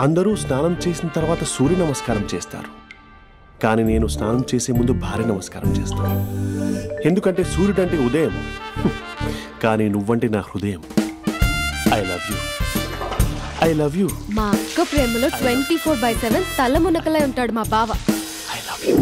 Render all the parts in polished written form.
అందరూ స్నానం చేసిన తర్వాత సూర్య నమస్కారం చేస్తారు, కానీ నేను స్నానం చేసే ముందు భార్య నమస్కారం చేస్తాను. ఎందుకంటే సూర్యుడు అంటే ఉదయం, కానీ నువ్వంటే నా హృదయం. I love you, I love you. మా అక్క ప్రేమలో 24/7 తల మునకలై ఉంటాడు మా బావ. I love you.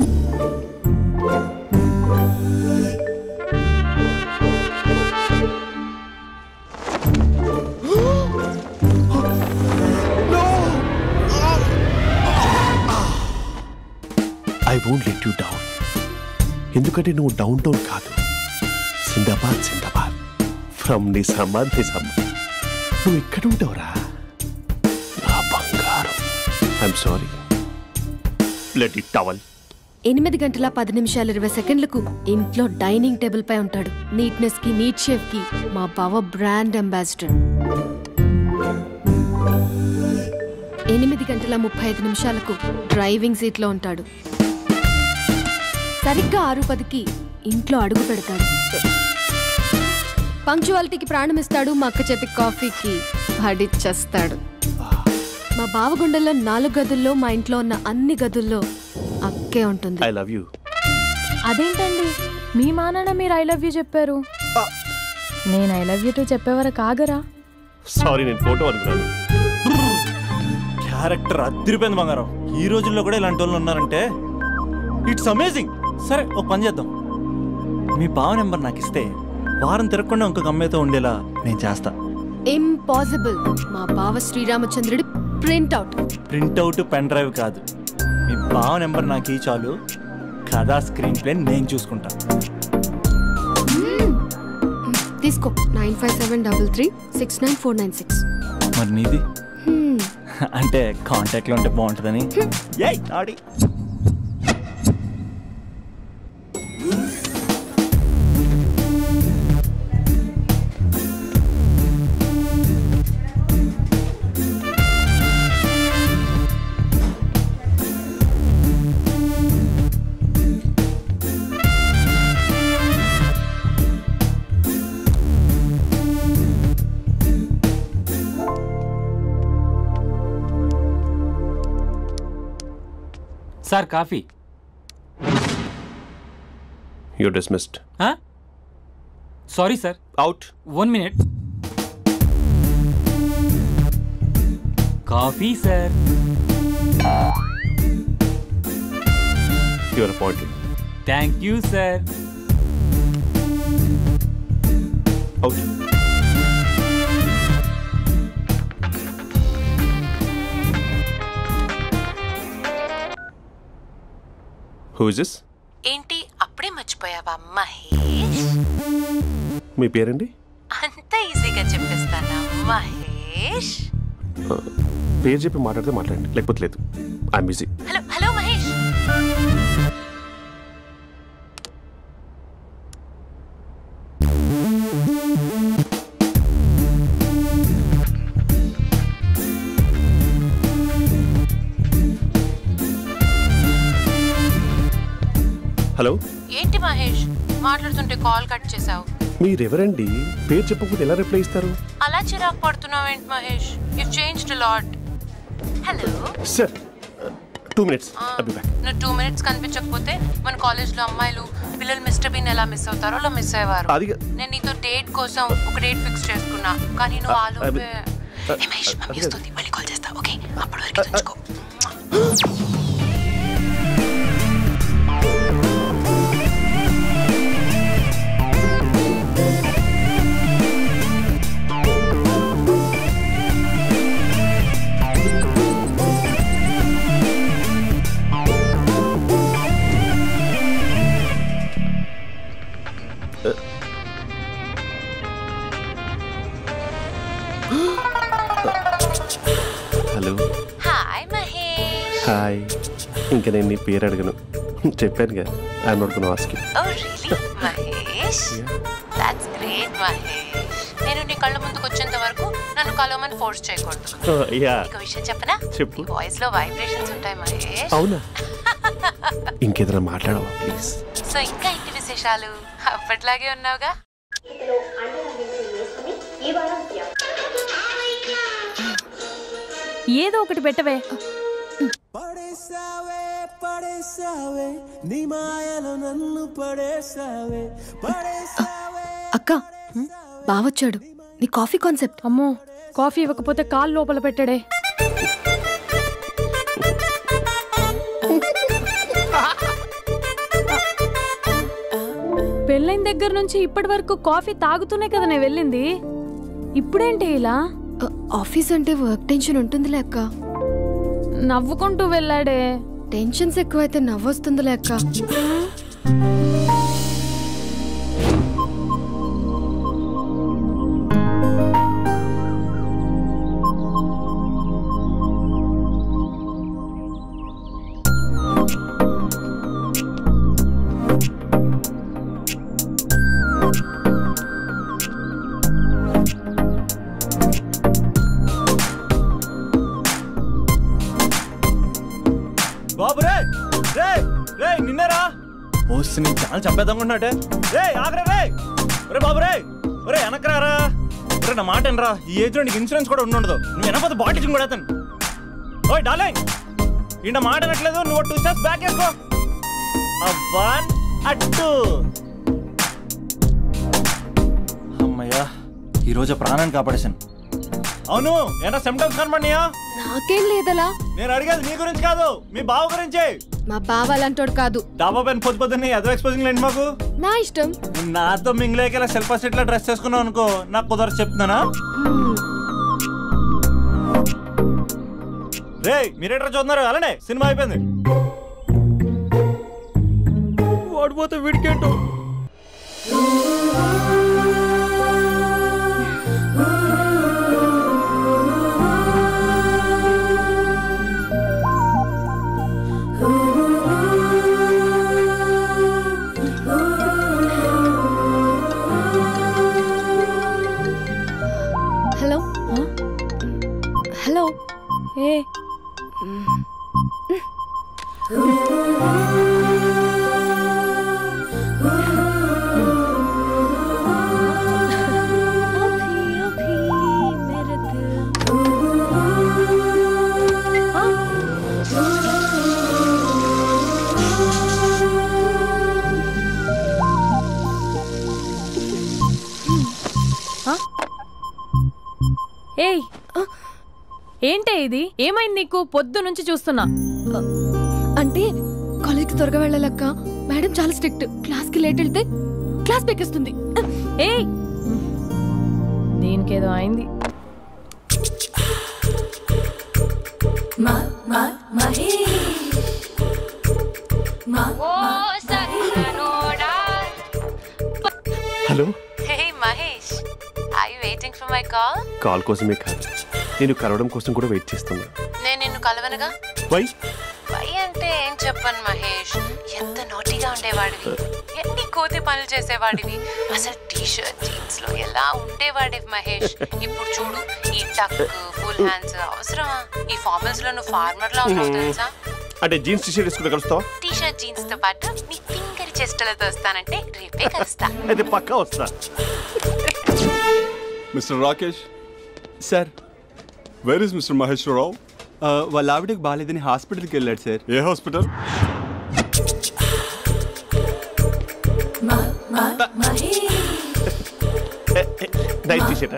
I won't let you down. ఎందుకంటే నువ్వు డౌన్ టౌన్ కాదు, జిందాబాద్ జిందాబాద్ ఫ్రమ్ నిజామాబాద్ నిజామాబాద్. నువ్వు ఎక్కడ ఉంటావురా నా బంగారం? I'm sorry. Let it towel. 8:10:20 ఇంట్లో డైనింగ్ టేబుల్ పై ఉంటాడు. నీట్నెస్ కి, నీట్ షేప్ కి మా బావ బ్రాండ్ అంబాసిడర్. 8:35 డ్రైవింగ్ సీట్ లో ఉంటాడు. సరిగ్గా 6:10 ఇంట్లో అడుగు పెడతాడు. పంక్చువాలిటీకి ప్రాణమిస్తాడు. మా అక్క చేతి కాఫీకి పడిచ్చేస్తాడు. మా బావ గుండెల్లో 4 గదుల్లో, మా ఇంట్లో ఉన్న అన్ని గదుల్లో అక్కే ఉంటుంది. I love you. అదేంటండి మీ మా నాన్న మీరు ఐ లవ్ యూ చెప్పారు, నేను ఐ లవ్ యూ టు చెప్పేవరకు ఆగరా? సారీ, నేను ఫోటో అనుకున్నాను. క్యారెక్టర్ అదిరిపోయింది బంగారం. ఈ రోజుల్లో కూడా ఇలాంటి వాళ్ళు ఉన్నారంటే ఇట్స్ అమేజింగ్. సరే ఒక పని చేద్దాం, మీ బావ నెంబర్ నాకు ఇస్తే వారం తిరగకుండా ఇంకొక అమ్మాయితో ఉండేలా నేను చేస్తా. ఇంపాసిబుల్. మా బావ శ్రీరామచంద్రుడి ప్రింట్అవుట్. ప్రింట్అవుట్ పెన్ డ్రైవ్ కాదు, మీ బావ నెంబర్ నాకు ఈ చాలు. కథా స్క్రీన్ ప్లే నేను చూసుకుంటా. తీసుకో. 9573369496. మరి నీది? అంటే కాంటాక్ట్లో ఉంటే బాగుంటుందని. ఆడి sir coffee. You're dismissed. Sorry sir. Out. 1 minute. Coffee sir. You're appointed. Thank you sir. Out. Who is this? ఏంటి అప్పుడే మర్చిపోయావా మహేష్? మీ పేరండి? అంత ఈజీగా చెప్పేస్తానా మహేష్? పేరు చెప్పి మాట్లాడితే మాట్లాడండి, లేకపోతే లేదు. I'm busy. Hello hello Mahesh. Hello. ఏంటి మహేష్ మాట్లాడుతుంటే కాల్ కట్ చేసావు? మీరెవరండి? పేరు చెప్పకపోతే ఎలా రిప్లై ఇస్తారు? అలా చిరాకు పడుతున్నావేంటి Mahesh? You changed a lot. Hello sir, 2 minutes. I'll be back. నువ్వు 2 minutes కనిపించకపోతే మన కాలేజ్లో అమ్మాయిలు పిల్లలు మిస్టర్ బీన్ ఎలా మిస్ అవుతారో అలా మిస్ అయ్యేవారు. నేను నీతో డేట్ కోసం ఒక డేట్ ఫిక్స్ చేసుకున్నా, కానీ నువ్వు ఆలోపే. మహేష్ మమ్మీ వస్తుంది, మళ్ళీ కాల్ చేస్తా. ఓకే, అప్పటి వరకు తెచ్చుకో. హలో. హాయ్ మహేష్. హాయ్. ఇంకా నేను నీ పేరు అడగను, చెప్పానుగా. I'm not gonna ask you. Oh really Mahesh? That's great Mahesh. నేను నీ కళ్ళ ముందుకు వచ్చేంత వరకు నన్ను కలవమని ఫోర్స్ చేయకూడదు. ఒక విషయం చెప్పనా? చెప్పు. వాయిస్ లో వైబ్రేషన్స్ ఉంటాయి మహేష్. అవునా? ఇంకేదైనా మాట్లాడవా ప్లీజ్? సో ఇంకా ఇంటి విశేషాలు అప్పట్లాగే ఉన్నావుగా? ఏదో ఒకటి పెట్టవే. అక్క బావొచ్చాడు. నీ కాఫీ కాన్సెప్ట్. అమ్మో, కాఫీ ఇవ్వకపోతే కాలు లోపల పెట్టాడే. పెళ్ళైన దగ్గర నుంచి ఇప్పటి వరకు కాఫీ తాగుతూనే కదా నేను వెళ్ళింది. ఇప్పుడేంటి ఇలా? ఆఫీస్ అంటే వర్క్ టెన్షన్ ఉంటుందిలే అక్క. నవ్వుకుంటూ వెళ్ళాడే. టెన్షన్స్ ఎక్కువైతే నవ్వొస్తుందిలే అక్క. బాబు రే రే రే నిన్నేరా వస్తే నేను చాలా చంపేద్దామనుకుంటున్నాటే. రే ఆగరా రే. రే బాబు రే. రే వెనకరారా. రే నా మాట ఎనరా. ఈ ఏజ్లో నీకు ఇన్సూరెన్స్ కూడా ఉండదు. నువ్వు వెనకపోతే బాటిల్ కూడా అతను. ఓయ్ డార్లింగ్, ఈ నా మాట అనట్లేదు. నువ్వు 2 స్టెప్స్ బ్యాక్ వేసుకో. 1 2. అమ్మయ్యా, ఈరోజు ప్రాణాన్ని కాపాడేశాను. అవును, ఏనా సిమ్టమ్స్ కనబడినాయా? నాకేం లేదలా. నేను అడిగేది నీ గురించి కాదు, మీ బావ గురించి. మా బావ అలాంటోడు కాదు. డాబా పైన పొద్దున్నే ఎదో ఎక్స్పోజింగ్ లేండి మాకు. నా ఇష్టం. నాతో మింగిలేక సెల్ఫ్ సెట్ లా డ్రెస్ చేసుకున్నావు అనుకో, నాకు కుదరదు చెప్తున్నానా? రే మీరేట్రా చూస్తున్నారు? అలానే సినిమా అయిపోయింది. వాడిపోతే వీడికేంటో. Hello hello. ఏ ఏయ్, ఏంటే ఇది? ఏమైంది నీకు? పొద్దు నుంచి చూస్తున్నా. అంటే కాలేజ్కి త్వరగా వెళ్ళాలక్క. మేడం చాలా స్ట్రిక్ట్. క్లాస్కి లేట్ వెళ్తే క్లాస్ పెక్కిస్తుంది. ఏయ్, దీనికేదో అయింది. Hello. Hey Mahesh, are you waiting for my call? Call కోసమే కాదు, నేను కలవడం కోసం కూడా వెయిట్ చేస్తున్నా. నేను నిన్ను కలవనుగా. వై వై అంటే ఏం చెప్పను మహేష్. ఎంత నోటీగా ఉండేవాడివి, ఎన్ని కోతి పనులు చేసేవాడివి. అసలు టీ షర్ట్ జీన్స్ లో ఎలా ఉండేవాడివి మహేష్. ఇప్పుడు చూడు, ఈ టక్ ఫుల్ హ్యాండ్స్ అవసరమా? ఈ ఫార్మల్స్ లో నువ్వు ఫార్మర్ లా ఉన్నావు తెలుసా? అంటే జీన్స్ టీ షర్ట్ వేసుకుంటే కలుస్తావా? టీ షర్ట్ జీన్స్ తో పాటు నీ ఫింగర్ చెస్టలతో వస్తానంటే రేపే కలుస్తా. అయితే పక్కా వస్తా. Mister Rakesh sir, where is mister Maheswararao? వాళ్ళ ఆవిడకి బాగాలేదని హాస్పిటల్కి వెళ్ళాడు సార్. ఏ hospital? Night T shirt.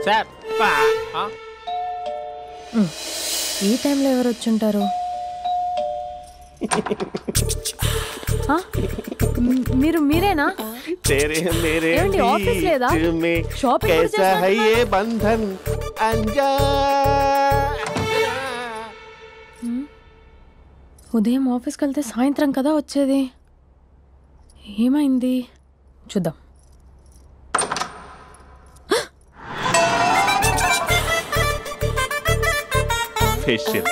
Sir ఈ టైంలో ఎవరు వచ్చుంటారు? మీరేనా? ఏమండి, ఆఫీస్ లేదా? షాపింగ్ కూడా చేసినట్టున్నారు. ఉదయం ఆఫీస్కి వెళ్తే సాయంత్రం కదా వచ్చేది. ఏమైంది చూద్దాం. ఫేషియల్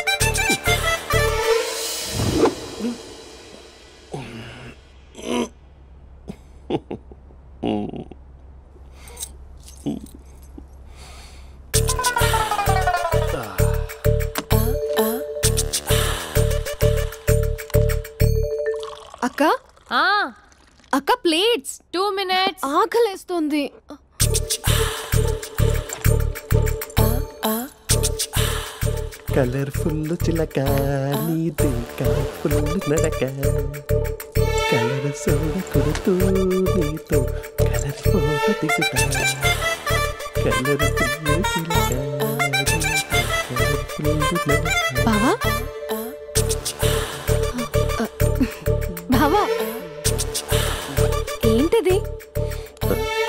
అక్క అక్క ప్లేట్స్ 2 minutes. ఆకలేస్తుంది. కలర్ఫుల్ చిలక నీదే కలర్ఫుల్ నడక కలర్ సోడ కొడుతూ నీతో కలర్ ఫోటో దిగుతా కలర్ఫుల్ చిలక బావా బావా ఏంటిది?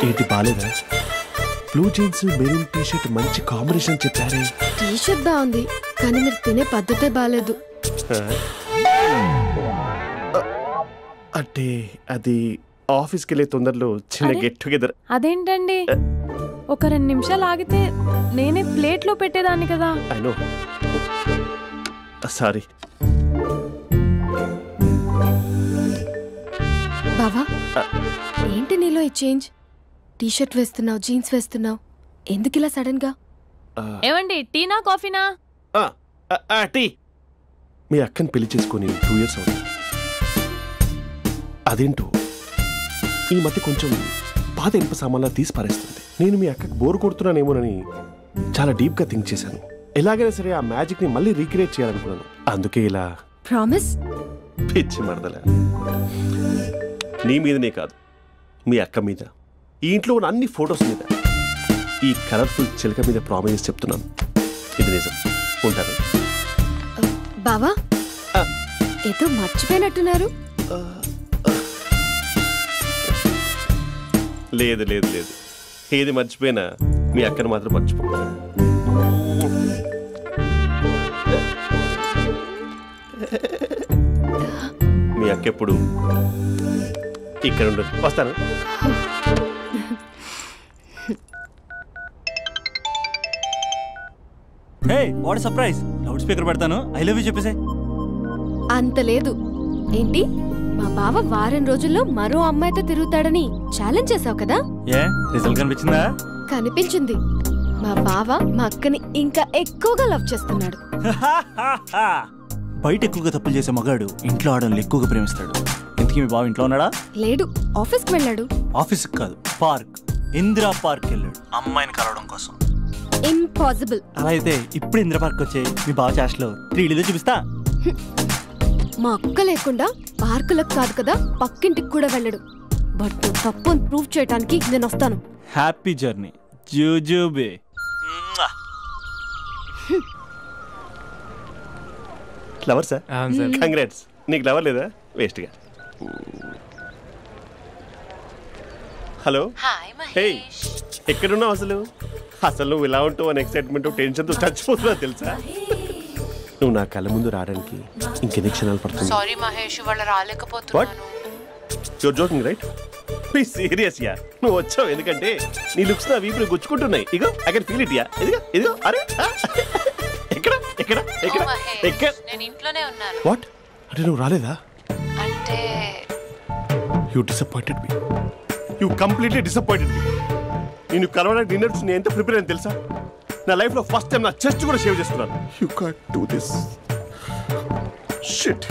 ఏంటి బాలేదా? Blue jeans maroon T shirt మంచి కాంబినేషన్ చెప్పారే. టీ షర్ట్ బాగుంది కానీ మీరు తినే పద్ధతే బాలేదు. అంటే అది ఆఫీస్కి వెళ్ళే తొందరలో చిన్న గెట్ టుగెదర్. అదేంటండి, ఒక 2 నిమిషాలు ఆగితే నేనే ప్లేట్లో పెట్టేదాన్ని కదా. I know, sorry. బావా ఏంటి నీలో ఈ చేంజ్? టీ షర్ట్ వేస్తున్నావు, జీన్స్ వేస్తున్నావు, ఎందుకు ఇలా సడన్ గా? ఏమండి, టీనా కాఫీనా? టీ. మీ అక్కని పెళ్లి చేసుకొని 2 years అవుతుంది. అదేంటో ఈ మధ్య కొంచెం పాత ఇనుప సామాన్లా తీసి పారేస్తుంది. నేను మీ అక్కకి బోరు కొడుతున్నానేమోనని చాలా డీప్గా థింక్ చేశాను. ఎలాగైనా సరే ఆ మ్యాజిక్ ని మళ్ళీ రీక్రియేట్ చేయాలనుకున్నాను. అందుకే ఇలా. ప్రామిస్? పిచ్చి మరదల, నీ మీదనే కాదు, మీ అక్క మీద, ఈ ఇంట్లో ఉన్న అన్ని ఫొటోస్ మీద, ఈ కలర్ఫుల్ చిలక మీద ప్రామిస్ చెప్తున్నాను. ఇది నిజం. ఉంటాను. బావా ఏదో మర్చిపోయినట్టున్నారు. లేదు లేదు లేదు, ఏది మర్చిపోయినా మీ అక్కను మాత్రం మర్చిపో. మీ అక్క ఎప్పుడు ఇక్కడ ఉండదు. వస్తాను. Hey what surprise. Loud speaker పెడతాను, ఐ లవ్ యూ చెప్పేసే. అంత లేదు. ఏంటి, మా బావ వారం రోజుల్లో మరో అమ్మాయితో తిరుగుతాడని ఛాలెంజ్ చేసావు కదా? ఏ రిజల్ట్ కనిపించిందా? కనిపించింది. మా బావ మా అక్కని ఇంకా ఎక్కువగా లవ్ చేస్తున్నాడు. బయట ఎక్కువగా తప్పులు చేసే మగాడు ఇంట్లో ఆడవాళ్ళని ఎక్కువగా ప్రేమిస్తాడు. ఇంతకీ మీ బావ ఇంట్లో ఉన్నాడా? లేడు, ఆఫీస్కి వెళ్ళాడు. ఆఫీస్కి కాదు, పార్క్, ఇందిరా పార్క్ వెళ్ళాడు అమ్మాయిని కలవడం కోసం. ఇంపాసిబుల్. అలా అయితే ఇప్పుడు ఇందిరా పార్క్ వచ్చే మీ బావ చాష్లో 3Dలో చూపిస్తా. మా అక్క లేకుండా పార్కులకు కాదు కదా పక్కింటికి కూడా వెళ్ళడు. బట్ నువ్వు తప్పు ప్రూవ్ చేయడానికి నేను వస్తాను. హ్యాపీ జర్నీ జూజూబే. Lover sir? కంగ్రాట్స్. నీకు లవర్ లేదా? వేస్ట్గా. హలో. హే, ఎక్కడున్నావు అసలు? అసలు నువ్వు ఇలా ఉంటావు అని ఎక్సైట్మెంట్ టెన్షన్తో చచ్చిపోతున్నావు తెలుసా? నువ్వు నా కళ్ళ ముందు రావడానికి ఇంకెన్ని క్షణాలు పడుతుంది? సారీ మహేష్, వాళ్ళు రాలేకపోతున్నాను. You're joking right? Please serious yeah. నువ్వు వచ్చావు ఎందుకంటే నీ లుక్స్ నా వీపులు గుచ్చుకుంటున్నాయి. ఇగో I can feel it yeah. ఇదిగో ఇదిగో. అరే ఎక్కడ ఎక్కడ ఎక్కడ ఎక్కడ? నేను ఇంట్లోనే ఉన్నాను. వాట్ అంటే నువ్వు రాలేదా? అంటే you disappointed me. You completely disappointed me. నేను కలవడానికి డిన్నర్స్ నేను ఎంత ప్రిపేర్ అని తెలుసా? నా లైఫ్లో ఫస్ట్ టైం నా చెస్ట్ కూడా షేవ్ చేస్తున్నాను. You can't do this. Shit.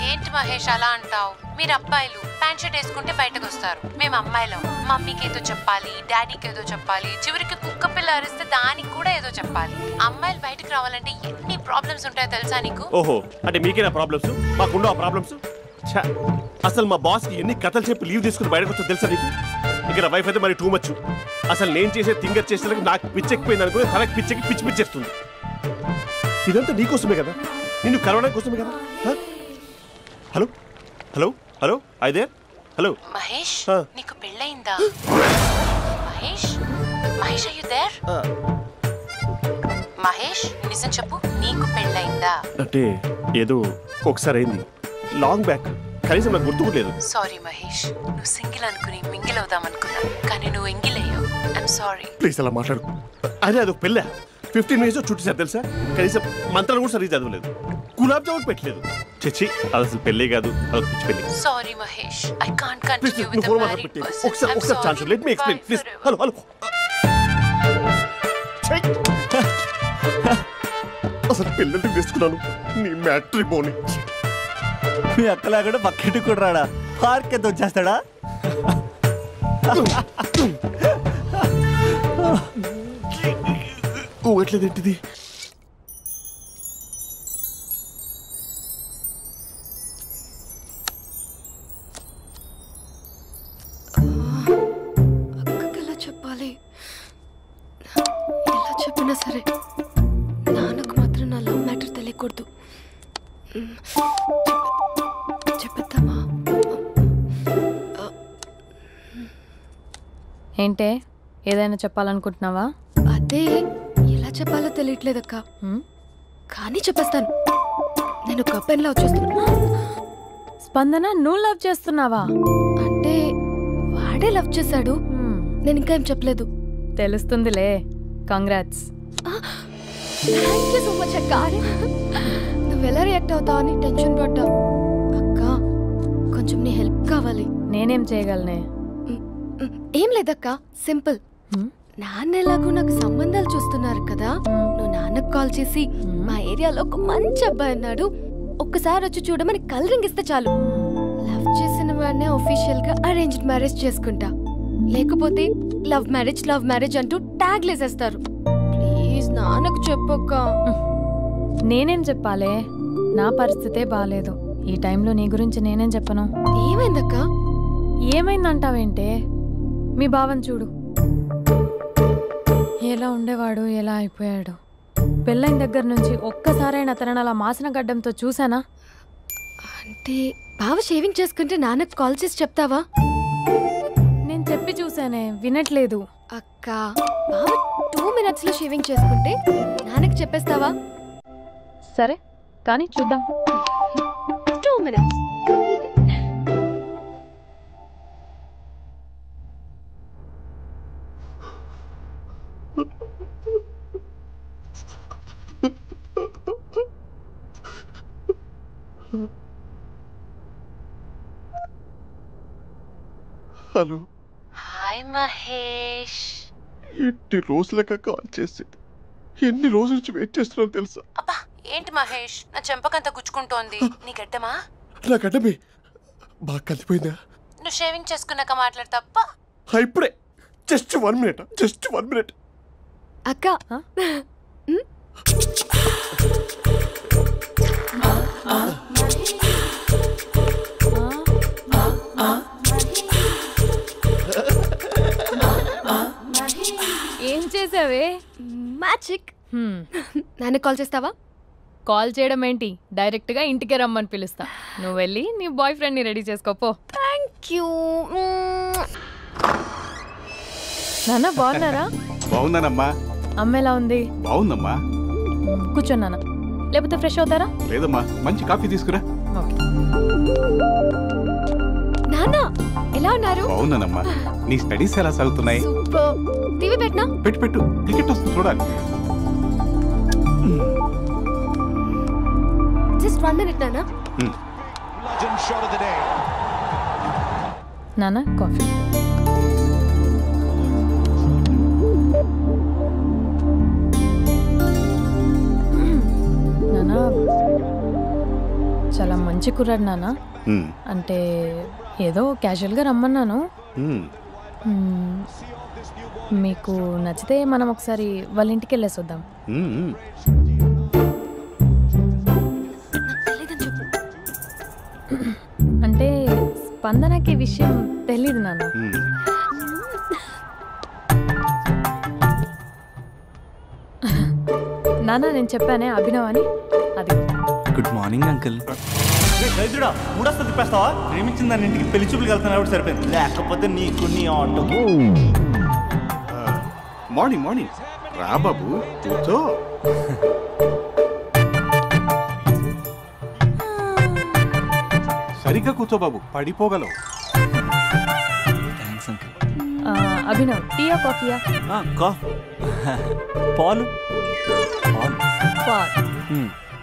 ఏంటి మహేష్ అలా అంటావు? మీరు అబ్బాయిలు ప్యాంట్ షర్ట్ వేసుకుంటే బయటకు వస్తారు. మేము అమ్మాయిలం మమ్మీకి ఏదో చెప్పాలి, డాడీకి ఏదో చెప్పాలి, చివరికి కుక్క పిల్ల అరిస్తే దానికి కూడా ఏదో చెప్పాలి. అమ్మాయిలు బయటకు రావాలంటే ఎన్ని ప్రాబ్లమ్స్ ఉంటాయో తెలుసా నీకు? ఓహో, అంటే మీకేనా ప్రాబ్లమ్స్? మాకుండా ఆ ప్రాబ్లమ్స్? అసలు మా బాస్కి ఎన్ని కథలు చెప్పి లీవ్ తీసుకుని బయటకు వచ్చా తెలుసా నీకు? ఇక నా వైఫ్ అయితే మరి టూ మచ్. అసలు నేను చేసే థింగర్ చేసేందుకు నాకు పిచ్చెక్కిపోయింది అనుకుని తనకి పిచ్చెక్కి పిచ్చి పిచ్చేస్తుంది. ఇదంతా నీకోసమే కదా, నిన్ను కలవడం కోసమే కదా. హలో హలో హలో అయితే హలో మహేష్, నీకు పెళ్ళయిందా? Mahesh, Mahesh are you there? Mahesh, నిజం చెప్పు, నీకు పెళ్ళయిందా? అంటే ఏదో ఒకసారి అయింది, లాంగ్ బ్యాక్, కనీసం నాకు గుర్తుకోలేదు. సారీ మహేష్, నువ్వు సింగిల్ అనుకుని మింగిల్ అవుదాం అనుకున్నా, కానీ నువ్వు ఎంగిల్ అయ్యావు. I'm sorry. ప్లీజ్ అలా మాట్లాడు. అదే అదొక పెళ్ళా, 15 minutes చుట్టేసారు తెలుసా. కనీసం మంత్రాలు కూడా సరిగ్గా చదవలేదు, గులాబ్ జామున్ పెట్టలేదు. చచ్చి, అది అసలు పెళ్ళే కాదు, అదొక పిచ్చి పెళ్ళి. Sorry Mahesh, I can't continue with the married person. ఒకసారి chance let me explain please. Hello hello, అసలు పెళ్ళంటే తీసుకున్నాను నీ మ్యాట్రీ బోని. మీ అక్కలా కూడా పక్కింటి కూడా రాడా, పార్క్ ఎంత వచ్చేస్తాడా? ఎట్లేదేంటిది? అక్కకి ఎలా చెప్పాలి? ఎలా చెప్పినా సరే నాన్నకు మాత్రం నా లవ్ మ్యాటర్ తెలియకూడదు. చెప్పేద్దామా? ఏంటే, ఏదైనా చెప్పాలనుకుంటున్నావా? అదే ఎలా చెప్పాలో తెలియట్లేదక్క, కానీ చెప్పేస్తాను. నేను ఒక అబ్బాయిని లవ్ చేస్తున్నా. స్పందన, నువ్వు లవ్ చేస్తున్నావా? అంటే వాడే లవ్ చేశాడు, నేను ఇంకా ఏం చెప్పలేదు. తెలుస్తుందిలే. Congrats. Thank you so much అక్క. నువ్వు ఎలా రియాక్ట్ అవుతావు అని టెన్షన్ పడ్డా. అక్క, కొంచెం నీ హెల్ప్ కావాలి. నేనేం చేయగలనే? ఏం లేదక్క, సింపుల్. నాన్న ఎలాగో నాకు సంబంధాలు చూస్తున్నారు కదా, నువ్వు నాన్నకు కాల్ చేసి మా ఏరియాలో ఒక మంచి అబ్బాయి అన్నాడు, ఒక్కసారి వచ్చి చూడమని కలరింగ్ ఇస్తే చాలు. లవ్ చేసిన వాడినే ఒఫీషియల్ గా అరేంజ్డ్ మ్యారేజ్ చేసుకుంటా. లేకపోతే లవ్ మ్యారేజ్ అంటూ ట్యాగ్ లేసేస్తారు. ప్లీజ్ నాన్నకు చెప్పక్క. నేనేం చెప్పాలే? నా పరిస్థితే బాలేదు. ఈ టైంలో నీ గురించి నేనేం చెప్పను. ఏమైందక్క? ఏమైందంటావేంటే? మీ భావం చూడు, ఎలా ఉండేవాడు, ఎలా అయిపోయాడు. పెళ్ళైన దగ్గర నుంచి ఒక్కసారైనా తనని అలా మాసిన గడ్డంతో చూసానా? అంటే బావ షేవింగ్ చేసుకుంటే నాన్నకు కాల్ చేసి చెప్తావా? నేను చెప్పి చూసానే, వినట్లేదు. అక్క, బావ 2 minutes లో షేవింగ్ చేసుకుంటే నాన్నకు చెప్పేస్తావా? సరే, కానీ చూద్దాం. 2 minutes. హలో. హాయ్ మహేష్. ఎన్ని రోజులక కాల్ చేసేది, ఎన్ని రోజుల నుంచి వెయిట్ చేస్తున్నాను తెలుసా? అబ్బా, ఏంటి మహేష్, నా చెంపకంత గుచ్చుకుంటోంది. నీ గడ్డమా? నా గడ్డమే బాగా కలిపోయిందా? నువ్వు షేవింగ్ చేసుకున్నాక మాట్లాడు తప్ప. ఇప్పుడే జస్ట్ 1 minute. అక్క, ఏం చేసావే? మ్యాజిక్. నాన్న కాల్ చేస్తావా? కాల్ చేయడం ఏంటి, డైరెక్ట్ గా ఇంటికే రమ్మని పిలుస్తా. నువ్వు వెళ్ళి నీ బాయ్ ఫ్రెండ్ ని రెడీ చేసుకోపో. Thank you. నాన్న, బాగున్నారా? బాగున్నానమ్మా. అమ్మ ఎలా ఉంది? బాగుందమ్మా. కూర్చోన్నానా, లేకపోతే ఫ్రెష్ అవుతారా? లేదమ్మా, మంచి కాఫీ తీసుకురా. నాన్న ఎలా ఉన్నారు? బాగున్నానమ్మా. నీ స్టడీస్ ఎలా సాగుతున్నాయి? సూపర్. టీవీ పెట్టనా? పెట్టు, టికెట్ వస్తుంది చూడాలి. జస్ట్ 1 minute నాన్న. నాన్న, కాఫీ. నాన్న, చాలా మంచి కుర్రాడు నాన్న. అంటే ఏదో క్యాజువల్గా రమ్మన్నాను. మీకు నచ్చితే మనం ఒకసారి వాళ్ళ ఇంటికి వెళ్ళేసి వద్దాం. అంటే స్పందనకి విషయం తెలీదు నాన్న. నాన్న నేను చెప్పానే అభినవ్ అని, అది. Good morning uncle. దరిద్రుడా మూడొస్తా తిప్పేస్తావా? ప్రేమించిన దాని ఇంటికి పెళ్లి చూపులు వెళ్తాను కాబట్టి సరిపోయింది, లేకపోతే నీకు నీ ఆటోకి. మార్నింగ్ మార్నింగ్ రా బాబు, కూర్చో. సరిగ్గా కూర్చో బాబు, పడిపోగలవు. Thanks uncle. అభినవ్ టీయా కాఫీయా? పాలు. పాలు.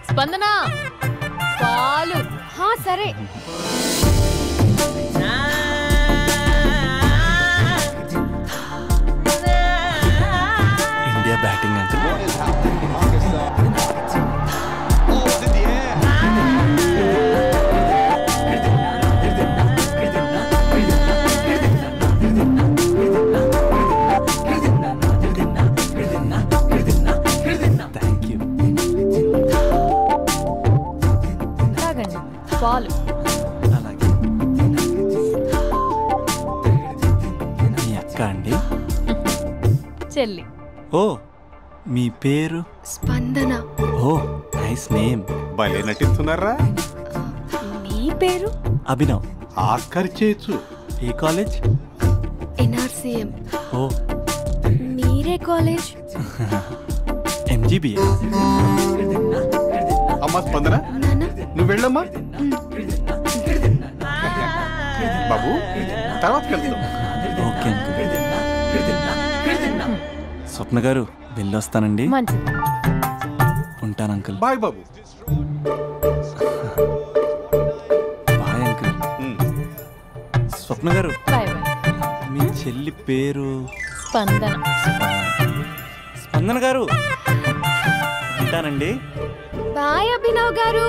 స్పందన పాలు. సరే. India batting uncle. Thank you. తాగండి పాలు. అలాగే. మీ అక్క అండి? చెల్లి. ఓ, మీ పేరు? స్పందన. ఓ, నైస్ నేమ్. భలే నటిస్తున్నారా? మీ పేరు? అభినవ్. ఆస్కార్ చేయొచ్చు. ఏ కాలేజ్? ఎన్ఆర్సీఎం. ఓ, మీరే కాలేజ్? ఎంజీబీఏ. అమ్మా స్పందన, నువ్వు వెళ్ళమ్మా. బాబు తర్వాత వెళ్తాం. Okay uncle. స్వప్న గారు వెళ్ళొస్తానండి. మంచిది. ఉంటాను అంకుల్. బాయ్ బాబు. Bye uncle. స్వప్న గారు, బాయ్ బాయ్. మీ చెల్లి పేరు? స్పందన. స్పందన గారు, ఉంటానండి. బాయ్ అభినవ్ గారు.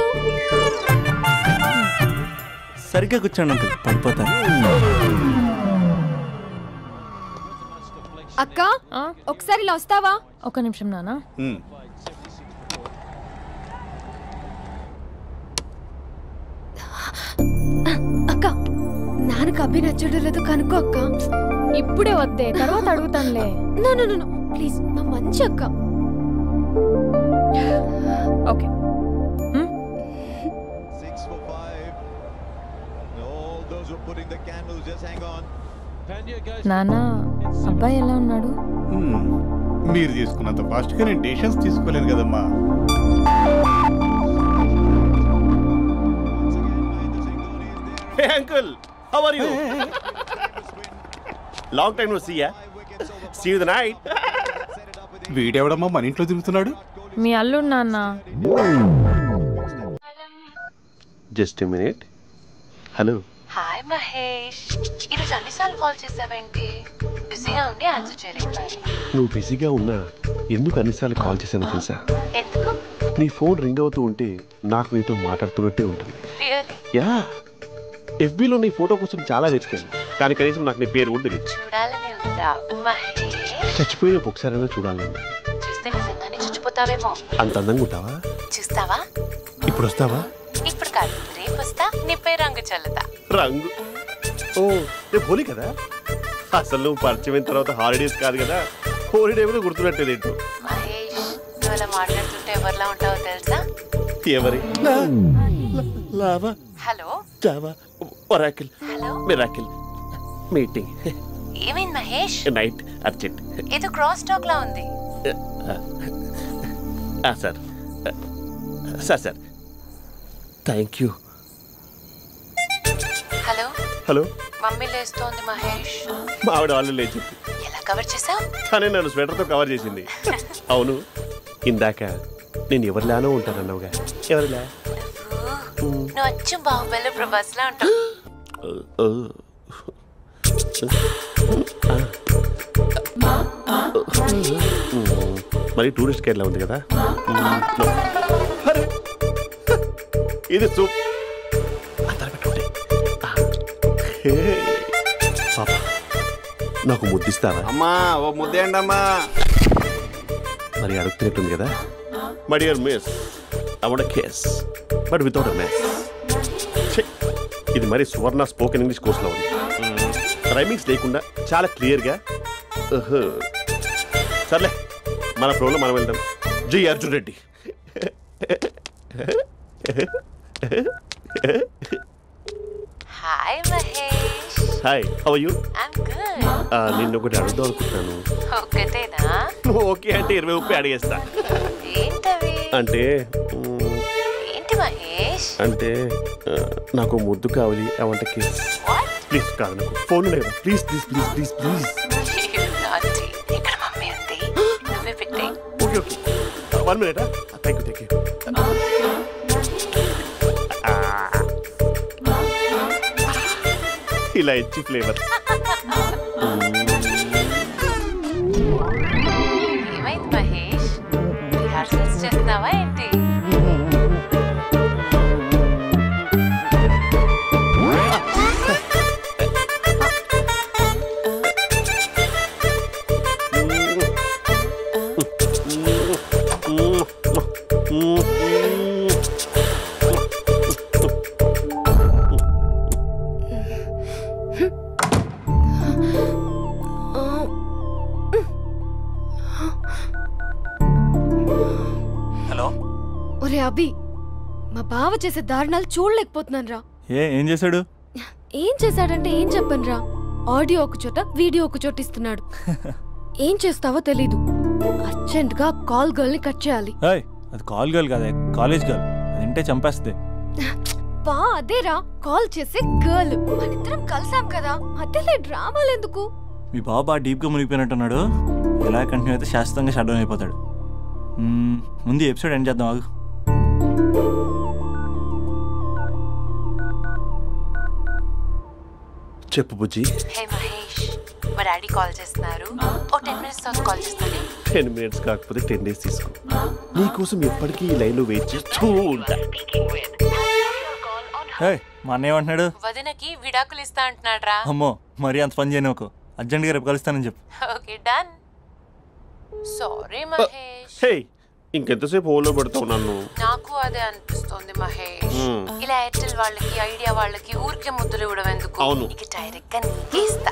సరిగ్గా కూర్చోండి అంకుల్, పడిపోతాను. అక్క ఒకసారి ఇలా వస్తావా? ఒక నిమిషం నాన్న. అక్క నాన్నకు అభి నచ్చడం లేదో కనుక్కో అక్క. ఇప్పుడే వద్దే, తర్వాత అడుగుతానులే. నో ప్లీజ్, నా మంచి అక్క. ఓకే. నాన్న అబ్బాయి ఎలా ఉన్నాడు? మీరు తీసుకున్నంత ఫాస్ట్ గా నేను డెసిషన్స్ తీసుకోలేను కదమ్మా. Hey uncle, how are you? Long time no see ya. See you the night. వీడెవడమ్మా మన ఇంట్లో తిరుగుతున్నాడు? మీ అల్లుడు నాన్న. Just a minute. Hello. Hi Mahesh, ఈరోజు అన్నిసార్లు కాల్ చేసావేంటి? బిజీగా ఉండి ఆన్సర్ చేయలేదు. నువ్వు బిజీగా ఉన్నా ఎందుకు అన్నిసార్లు కాల్ చేశానో తెలుసా? ఎందుకు? నీ ఫోన్ రింగ్ అవుతూ ఉంటే నాకు నీతో మాట్లాడుతున్నట్టే ఉంటుంది. యా, ఎఫ్బీలో నీ ఫోటో కోసం చాలా వెతికాను, కానీ కనీసం నాకు నీ పేరు కూడా తెలియదు. చూడాలని ఉందా మహేష్? చచ్చిపోయిన ఒకసారైనా చూడాలని. చూస్తే నిజంగానే చచ్చిపోతావేమో. అంత అందంగా ఉంటావా? చూస్తావా? ఇప్పుడు వస్తావా? ఇప్పుడు కాదు, రేపు వస్తా, నీపై రంగు చల్లుతా. రంగు? ఓ, రేపు హోలీ కదా. అసలు నువ్వు పరిచయం తర్వాత హాలిడేస్ కాదు కదా, హోలిడే కూడా గుర్తున్నట్టేది ఏంటో. మహేష్, నువ్వు అలా మాట్లాడుతుంటే ఎవరిలా ఉంటావో తెలుసా? ఎవరి? Lava, hello, Java, Oracle, hello, miracle, meeting. ఏమైంది మహేష్? Night urgent. ఏదో క్రాస్ టాక్ లా ఉంది. Sir sir sir thank you. Hello hello, mummy లేస్తోంది మహేష్. మా ఆవిడ వాళ్ళు లేచింది. ఎలా కవర్ చేసావు? కానీ నన్ను స్వెటర్తో కవర్ చేసింది. అవును, ఇందాక నేను ఎవరిలానో ఉంటానన్నావుగా, ఎవరిలా? నువ్వు అచ్చు బాహుబలి ప్రభాస్ లా ఉంటావు. మరి టూరిస్ట్ గైడ్లా ఉంది కదా. ఇది సూప్. పాపా, నాకు ముద్దిస్తావా? అమ్మా ఓ ముద్దేయండి అమ్మా. మరి అడుగుతున్నట్టుంది కదా. My dear miss, I want a kiss but without a miss. ఇది మరి సువర్ణ స్పోకెన్ ఇంగ్లీష్ కోర్సులో ఉంది. రైమింగ్స్ లేకుండా చాలా క్లియర్గా. సర్లే, మన ప్రోగ్రాం మనం వెళ్దాం. జై Arjun Reddy. Hi Mahesh. Hi, how are you? I'm good. నిన్ను ఒకటి అడుగుదాం అనుకుంటున్నాను. ఒకటేనా? ఓకే అంటే 20 రూపాయలు అడిగేస్తా. ఏంటవి? అంటే ఏంటి మహేష్? అంటే నాకు ముద్దు కావాలి. అవంటకి ప్లీజ్ కాదు, నాకు ఫోన్ లేదు. Please please please please please. ఇక్కడ మమ్మీ ఉంది, నువ్వే పెట్టే. Okay okay, 1 minute. Thank you. ఇలా ఇచ్చి ఫ్లేవర్. ఏమైంది మహేష్, రిహార్సల్స్ చేస్తున్నావా ఏంటి? ఒరే అభి, మా బావ చేసే దారుణాలు చూడలేకపోతున్నాను రా. ఏం చేశాడు? ఏం చేశాడంటే ఏం చెప్పను రా. ఆడియో ఒక చోట, వీడియో ఒక చోట ఇస్తున్నాడు. ఏం చేస్తావో తెలీదు. అర్జెంట్ గా కాల్ గర్ల్ ని కట్ చేయాలి. అది కాల్ గర్ల్ కాదే, కాలేజ్ గర్ల్. అది వింటే చంపేస్తే. బా అదేరా, కాల్ చేసే గర్ల్. మనిద్దరం కలిసాం కదా, మధ్యలో డ్రామాలు ఎందుకు? మీ బాబా డీప్ గా మునిగిపోయినట్టున్నాడు. ఎలా కంటిన్యూ అయితే శాశ్వతంగా షట్ డౌన్ అయిపోతాడు. ముందు ఎపిసోడ్ ఎండ్ చేద్దాం, ఆగు. చెప్పు బుజ్జి. హే మహేష్, మా డాడీ కాల్ చేస్తున్నారు. ఓ 10 minutes తర్వాత కాల్ చేస్తాను. 10 minutes కాకపోతే 10 days తీసుకో. నీకోసం ఎప్పటికీ ఈ లైన్లో వెయిట్ చేస్తూ ఉంటా. మా అన్న ఏమంటున్నాడు? వదినకి విడాకులు ఇస్తా అంటున్నాడు రా. అమ్మో, మరీ అంత పని చేయను. అర్జెంట్గా రేపు కలుస్తానని చెప్పు. Okay done. సారీ మహేష్. హే, ఇంకెంతసేపు హోల్లో పెడతావు నన్ను? నాకు అదే అనిపిస్తుంది మహేష్. ఇలా ఎయిర్టెల్ వాళ్ళకి, ఐడియా వాళ్ళకి ఊరికే ముద్దులు ఇవ్వడం ఎందుకు? అవును. ఇక డైరెక్ట్ గా నీకే ఇస్తా.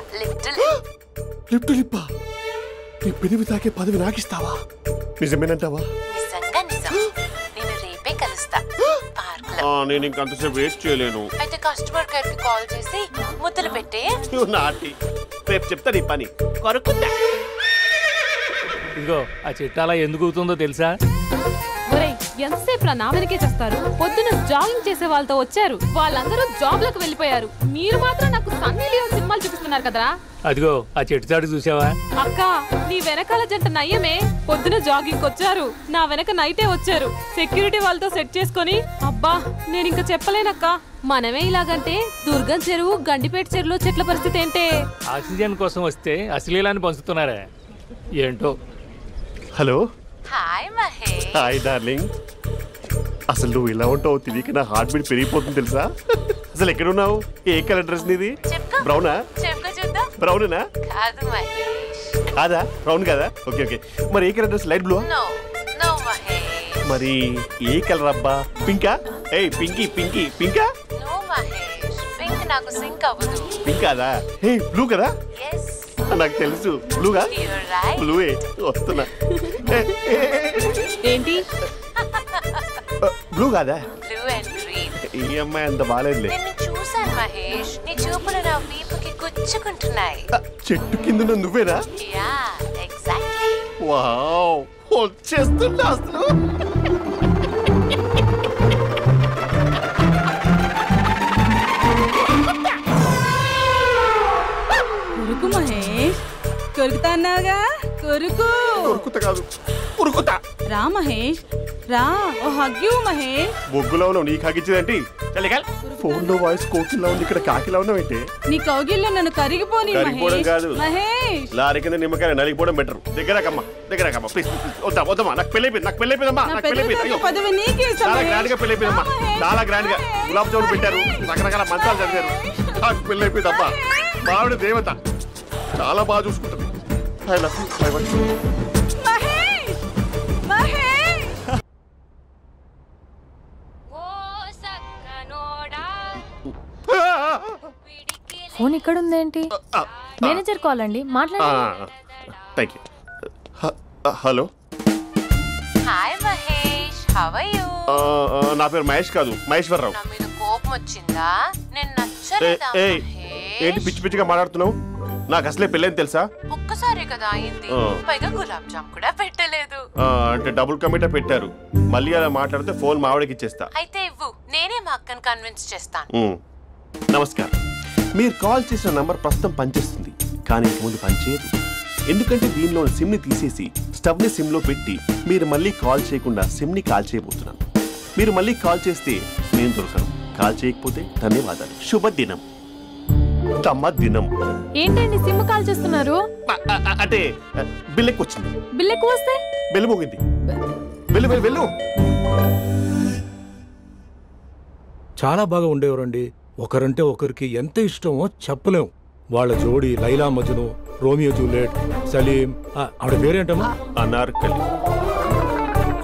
లిప్టు లిప్పా, నీ పెనివి తాకే పదవి నాకిస్తావా? నిజమేనంటావా? నిజంగా నిజం. నేను రేపే కలుస్తా పార్క్ లో. నేను ఇంకంతసేపు వెయిట్ చేయలేను. అయితే కస్టమర్ కేర్ కి కాల్ చేసి ముద్దులు పెట్టే. నాటి రేపు చెప్తా నీ పని. కొరుకుంటా. ఇదిగో ఆ చిట్టాలా ఎందుకు అవుతుందో తెలుసా? ఒరేయ్, ఎంతసేపు నా వెనకే చేస్తారు? పొద్దున జాగింగ్ చేసే వాళ్ళతో వచ్చారు, వాళ్ళందరూ జాబ్ లకు వెళ్ళిపోయారు. మీరు మాత్రం నాకు సన్నీ లియోన్ సినిమాలు చూపిస్తున్నారు కదరా. అదిగో ఆ చెట్టు చాటు చూసావా? అక్క, నీ వెనకాల జంట నయ్యమే. పొద్దున జాగింగ్ వచ్చారు, నా వెనక నైటే వచ్చారు. సెక్యూరిటీ వాళ్ళతో సెట్ చేసుకొని, అబ్బా నేను ఇంకా చెప్పలేనక్క. మనమే ఇలాగంటే దుర్గం చెరువు, గండిపేట చెరువులో చెట్ల పరిస్థితి ఏంటే? ఆక్సిజన్ కోసం వస్తే అశ్లీలాన్ని పంచుతున్నారా ఏంటో. Hello. Hi Mahesh. Hi darling. అసలు నువ్వు ఇలా ఉంటావు తిరిగి నా హార్ట్ బీట్ పెరిగిపోతుంది తెలుసా? అసలు ఎక్కడున్నావు? ఏ కలర్ డ్రెస్ నీది? బ్రౌనా? బ్రౌనేనా? కాదు మహేష్. కాదా? బ్రౌన్ కదా? Okay okay. మరి ఏ colour dress? Light blue? No no Mahesh. మరి ఏ కలర్ అబ్బా? పింకా? ఏయ్ పింకీ పింకీ పింకా? నో మహేష్, పింక్ నాకు సింక్ అవ్వదు. పింక్ కాదా? హే బ్లూ కదా? yes. నాకు తెలుసు. బ్లూగా? you're right. బ్లూవే వస్తున్నా. ఏంటి? బ్లూ కాదా? blue and green. ఈ అమ్మాయి అంత బాగాలేదులే. నిన్ను చూసాను మహేష్, నీ చూపులు నా వీపుకి గుచ్చుకుంటున్నాయి. చెట్టు కింద నువ్వేనా? Yeah exactly. వావ్, వచ్చేస్తున్నా అసలు. కొరుకు మహేష్, కొరుకుతా అన్నావుగా, కొరుకు. కొరుకుతా కాదు, ఉరుకుతా. రా మహేష్ రా, ఓ హగ్గు మహేష్. బొగ్గులో ఉన్నావు, నీకు హగ్గించేదేంటి? ఫోన్ లో వాయిస్ కోకిలా ఉంది, ఇక్కడ కాకిలా ఉన్నావేంటి? నీ కౌగిల్లో నన్ను కరిగిపోని కరిగిపోవడం కాదు మహేష్. లారీ కింద నిమ్మకాయ నలిగిపోవడం బెటర్. దగ్గరకమ్మా దగ్గరకమ్మా ప్లీజ్. వద్దా వద్దమ్మా, నాకు పెళ్ళైపోయింది, నాకు పెళ్ళైపోయిందమ్మా, నాకు పెళ్ళైపోయింది. పదవి నీకే ఇస్తా చాలా మహేష్. గ్రాండ్ గా పెళ్ళైపోయిందమ్మా, చాలా గ్రాండ్ గా. గులాబ్ జామున్ పెట్టారు, రకరకాల మంచాలు చదివారు. నాకు పెళ్ళైపోయిందమ్మా. మావిడ దేవత, చాలా బాగా చూసుకుంటుంది. మహేష్ మహేష్. ఫోన్ ఇక్కడ ఉందేంటి? మేనేజర్ కాల్ అండి, మాట్లాడండి. Thank you. Hello. Hi how are you? నా పేరు మహేష్ కాదు, మహేశ్వరరావు. నా మీద కోపం వచ్చిందా? నేను నచ్చలేదా? ఏంటి పిచ్చి పిచ్చిగా మాట్లాడుతున్నావు? నాకు అసలే పెళ్ళని తెలుసా? ఒక్కసారి కదా అయింది, పైగా గులాబ్ జామ్ కూడా పెట్టలేదు. అంటే డబుల్ కమిటా పెట్టారు. మళ్ళీ అలా మాట్లాడితే ఫోన్ మావిడకి ఇచ్చేస్తా. అయితే ఇవ్వు, నేనే మా అక్కని కన్విన్స్ చేస్తాను. నమస్కారం. మీరు కాల్ చేసిన నంబర్ ప్రస్తుతం పనిచేస్తుంది, కానీ ఇంక ముందు పనిచేయదు. ఎందుకంటే దీనిలో సిమ్ ని తీసేసి స్టవ్ ని సిమ్ లో పెట్టి మీరు మళ్ళీ కాల్ చేయకుండా సిమ్ ని కాల్ చేయబోతున్నాను. మీరు మళ్ళీ కాల్ చేస్తే నేను దొరకను, కాల్ చేయకపోతే ధన్యవాదాలు. శుభదినం. దినం. ఏంటండి సిమ్ కాల్ చేస్తున్నారు? అంటే బిల్ ఎక్కువ వచ్చింది. బిల్ ఎక్కువ వస్తే బెల్లు మోగింది. వెళ్ళు. చాలా బాగా ఉండేవారండి. ఒకరంటే ఒకరికి ఎంత ఇష్టమో చెప్పలేం. వాళ్ళ జోడి లైలా మజ్ను, రోమియో జూలియట్, సలీం, ఆవిడ పేరేంటమ్మా?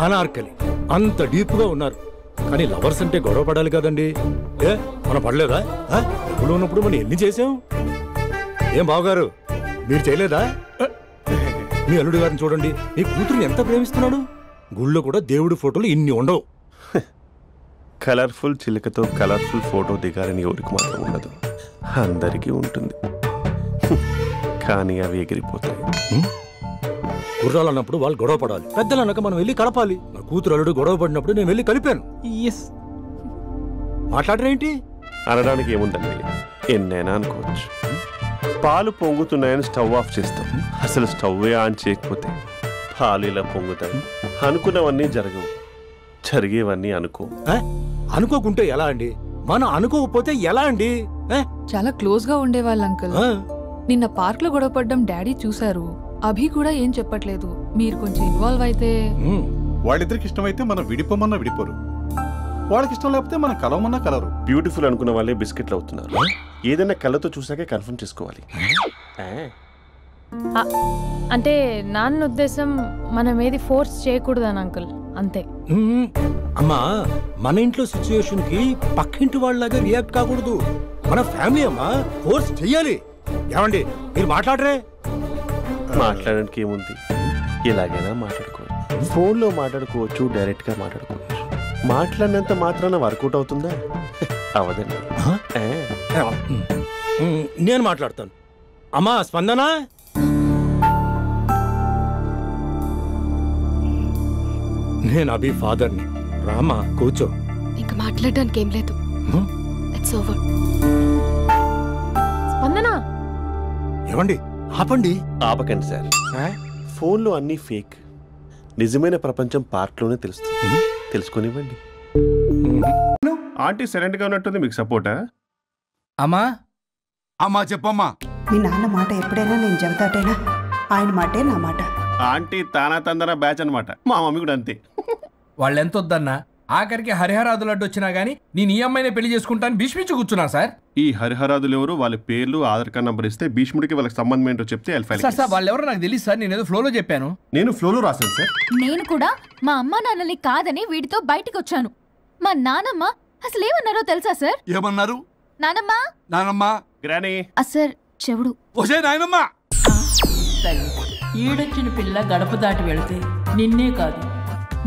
అనార్కలి. అంత డీప్ గా ఉన్నారు. కానీ లవర్స్ అంటే గొడవ పడాలి కదండి. మనం పడలేదా? డబ్బులు ఉన్నప్పుడు మనం ఎన్ని చేసాం? ఏం బావగారు, మీరు చేయలేదా? మీ అల్లుడి గారిని చూడండి, మీ కూతురుని ఎంత ప్రేమిస్తున్నాడు. గుళ్ళో కూడా దేవుడి ఫోటోలు ఇన్ని ఉండవు. కలర్ఫుల్ చిలుకతో కలర్ఫుల్ ఫోటో దిగాలని ఎవరికి మాత్రం ఉండదు, అందరికీ ఉంటుంది. కానీ అవి ఎగిరిపోతాయి. గుర్రాలు అన్నప్పుడు వాళ్ళు గొడవ పడాలి, పెద్దలు అన్నాక మనం వెళ్ళి కలపాలి. నా కూతురు అల్లుడు గొడవ పడినప్పుడు నేను వెళ్ళి కలిపాను. మాట్లాడరేంటి? అనడానికి ఏముందండి, ఎన్నైనా అనుకోవచ్చు. పాలు పొంగుతున్నాయని స్టవ్ ఆఫ్ చేస్తాం, అసలు స్టవ్ ఆన్ చేయకపోతే పాలు ఇలా పొంగుతాయి. అనుకున్నవన్నీ జరగవు, జరిగేవన్నీ అనుకోకుంటే ఎలా అండి? మనం అనుకోకపోతే ఎలా అండి? చాలా క్లోజ్ గా ఉండేవాళ్ళు అంకుల్. నిన్న పార్క్ లో గొడవపడ్డం డాడీ చూసారు. అభి కూడా ఏం చెప్పట్లేదు. మీరు కొంచెం ఇన్వాల్వ్ అయితే. వాళ్ళిద్దరికి ఇష్టమైతే మనం విడిపోమన్నా విడిపోరు, వాళ్ళకి ఇష్టం లేకపోతే మనం కలవమన్నా కలరు. బ్యూటిఫుల్ అనుకున్న వాళ్ళే బిస్కెట్లు అవుతున్నారు. ఏదైనా కళ్ళతో చూసాకే కన్ఫర్మ్ చేసుకోవాలి. అంటే నాన్న ఉద్దేశం మనం ఏది ఫోర్స్ చేయకూడదని అంకుల్, అంతే. అమ్మా, మన ఇంట్లో సిచ్యుయేషన్ కి పక్కింటి వాళ్ళలాగా రియాక్ట్ కాకూడదు. మన ఫ్యామిలీ అమ్మా, ఫోర్స్ చెయ్యాలి. ఏమండి మీరు మాట్లాడరే? మాట్లాడడానికి ఏముంది, ఎలాగైనా మాట్లాడుకోవచ్చు. ఫోన్లో మాట్లాడుకోవచ్చు, డైరెక్ట్ గా మాట్లాడుకోవచ్చు. మాట్లాడినంత మాత్రాన వర్కౌట్ అవుతుందా? అవదండి. నేను మాట్లాడతాను. అమ్మా స్పందన, నేను అభి ఫాదర్ని. రామా కూర్చో. ఇంకా మాట్లాడడానికి ఏం లేదు. It's over. స్పందన, ఏమండి ఆపండి. ఆపకండి సార్, ఫోన్లో అన్నీ ఫేక్. నిజమైన ప్రపంచం పార్ట్లోనే తెలుస్తుంది. తెలుసుకునివ్వండి. ఆంటీ సైలెంట్ గా ఉన్నట్టుంది, మీకు సపోర్టా? అమ్మా చెప్పమ్మా. మీ నాన్న మాట ఎప్పుడైనా నేను చెబుతాటేనా? ఆయన మాటే నా మాట. ఆంటీ తానా తందన బ్యాచ్ అనమాట. మా మమ్మీ కూడా అంతే. వాళ్ళెంత వద్దన్నా ఆఖరికి హరిహరాదులు అడ్డు వచ్చినా గానీ నేను ఈ అమ్మాయినే పెళ్లి చేసుకుంటాను భీష్మించి కూర్చున్నా సార్. ఈ హరిహరాదులు ఎవరు, వాళ్ళ పేర్లు ఆధార్ కార్డ్ నంబర్ ఇస్తే భీష్ముడికి వాళ్ళకి సంబంధం ఏంటో చెప్తే సార్ వాళ్ళు ఎవరో నాకు తెలియదు సార్. నేను ఏదో ఫ్లోలో చెప్పాను. నేను ఫ్లోలో రాశాను సార్. నేను కూడా మా అమ్మ నాన్నని కాదని వీడితో బయటికి వచ్చాను. మా నానమ్మ అసలు ఏమన్నారో తెలుసా సార్? ఏమన్నారు? నానమ్మ గ్రానీ సార్ చెవుడు. ఓసే నాయనమ్మ, ఈడొచ్చిన పిల్ల గడప దాటి వెళితే నిన్నే కాదు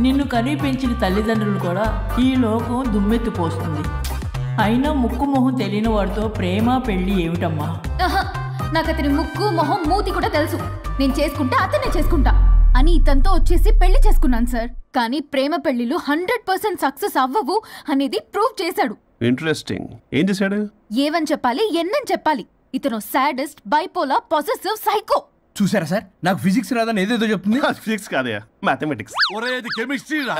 నిన్ను కనీ పెంచిన తల్లిదండ్రులు కూడా ఈ లోకం దుమ్మెత్తిపోస్తుంది. అయినా ముక్కు మొహం తెలియని వాడితో ప్రేమ పెళ్లి ఏమిటమ్మా? నాకు అతని ముక్కు మొహం మూతి కూడా తెలుసు. నేను చేసుకుంటా, అతనే చేసుకుంటా అని ఇతనితో వచ్చేసి పెళ్లి చేసుకున్నాను సార్. కానీ ప్రేమ పెళ్లిలు 100% సక్సెస్ అవ్వవు అనేది ప్రూవ్ చేశాడు. ఇంట్రెస్టింగ్. ఏం చేశాడు? ఏవని చెప్పాలి, ఎన్నని చెప్పాలి. ఇతను సాడెస్ట్, బైపోలా, పొసెసివ్, సైకో. చూసారా సార్, నాకు ఫిజిక్స్ రాదని ఏదేదో చెప్తుంది. ఫిజిక్స్ కాదయా, మ్యాథమెటిక్స్. కెమిస్ట్రీ రా.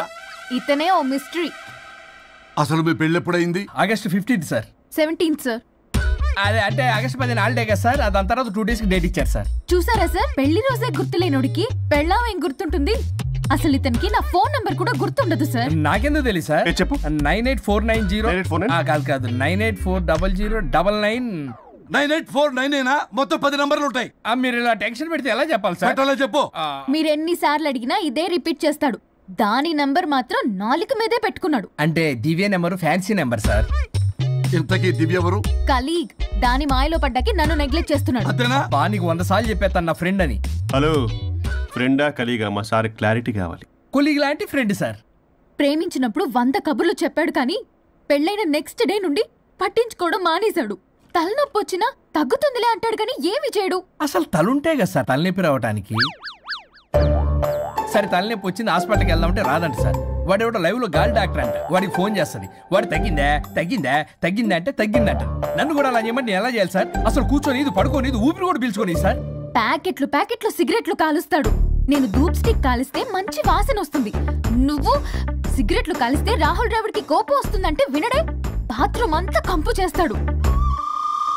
ఇతనే ఓ మిస్టరీ. అసలు మీ పెళ్లి ఎప్పుడైంది? August 15th sir. 17th sir. అదే అంటే ఆగస్ట్ 15 హాలిడే కదా సార్. దాని తర్వాత 2 days కి డేట్ ఇచ్చారు సార్. చూసారా సార్, పెళ్లి రోజే గుర్తులేనోడికి పెళ్ళాం ఏం గుర్తుంటుంది? అసలు ఇతనికి నా ఫోన్ నంబర్ కూడా గుర్తుండదు సార్. నాకెందుకు తెలియదు సార్. చెప్పు. 98490 కాదు 9840099. 98499 మొత్తం 10 నంబర్లు ఉంటాయి. మీరు ఇలా టెన్షన్ పెడితే ఎలా చెప్పాలి సార్? చెప్పు. మీరు ఎన్నిసార్లు అడిగినా ఇదే రిపీట్ చేస్తాడు. దాని నంబర్ మాత్రం 4 మీదే పెట్టుకున్నాడు. అంటే దివ్య నెంబర్ ఫ్యాన్సీ నెంబర్ సార్. ఇంతకీ దివ్య ఎవరు? కలీగ్. దాని మాయలో పడ్డాకి నన్ను నెగ్లెక్ట్ చేస్తున్నాడు. బా నీకు 100 సార్లు చెప్పేస్తాను నా ఫ్రెండ్ అని. హలో, ఫ్రెండా కలీగా? మా సార్ క్లారిటీ కావాలి. కొలీగ్ లాంటి ఫ్రెండ్ సార్. ప్రేమించినప్పుడు 100 కబుర్లు చెప్పాడు కానీ పెళ్ళైన నెక్స్ట్ డే నుండి పట్టించుకోవడం మానేశాడు. తలనొప్పి వచ్చినా తగ్గుతుందిలే అంటాడు కానీ ఏమి చేయడు. అసలు తలుంటే కదా సార్ తలనొప్పి రావటానికి. సరే తలనొప్పి వచ్చింది హాస్పిటల్కి వెళ్దామంటే రాదంట సార్. వాడు ఎవడో లైవ్ లో గాలి డాక్టర్ అంట, వాడికి ఫోన్ చేస్తుంది. వాడు తగ్గిందా తగ్గిందా తగ్గిందా అంటే తగ్గిందంట. నన్ను కూడా అలా చేయమంటే నేను ఎలా చేయాలి సార్? అసలు కూర్చొని ఇది పడుకోని ఇది ఊపిరి కూడా పీల్చుకొని సార్. ప్యాకెట్లు సిగరెట్లు కాలుస్తాడు. నేను ధూప్ స్టిక్ కాలిస్తే మంచి వాసన వస్తుంది. నువ్వు సిగరెట్లు కాలిస్తే రాహుల్ ద్రావిడ్కి కోపం వస్తుందంటే వినడే. బాత్రూమ్ అంతా కంపు చేస్తాడు.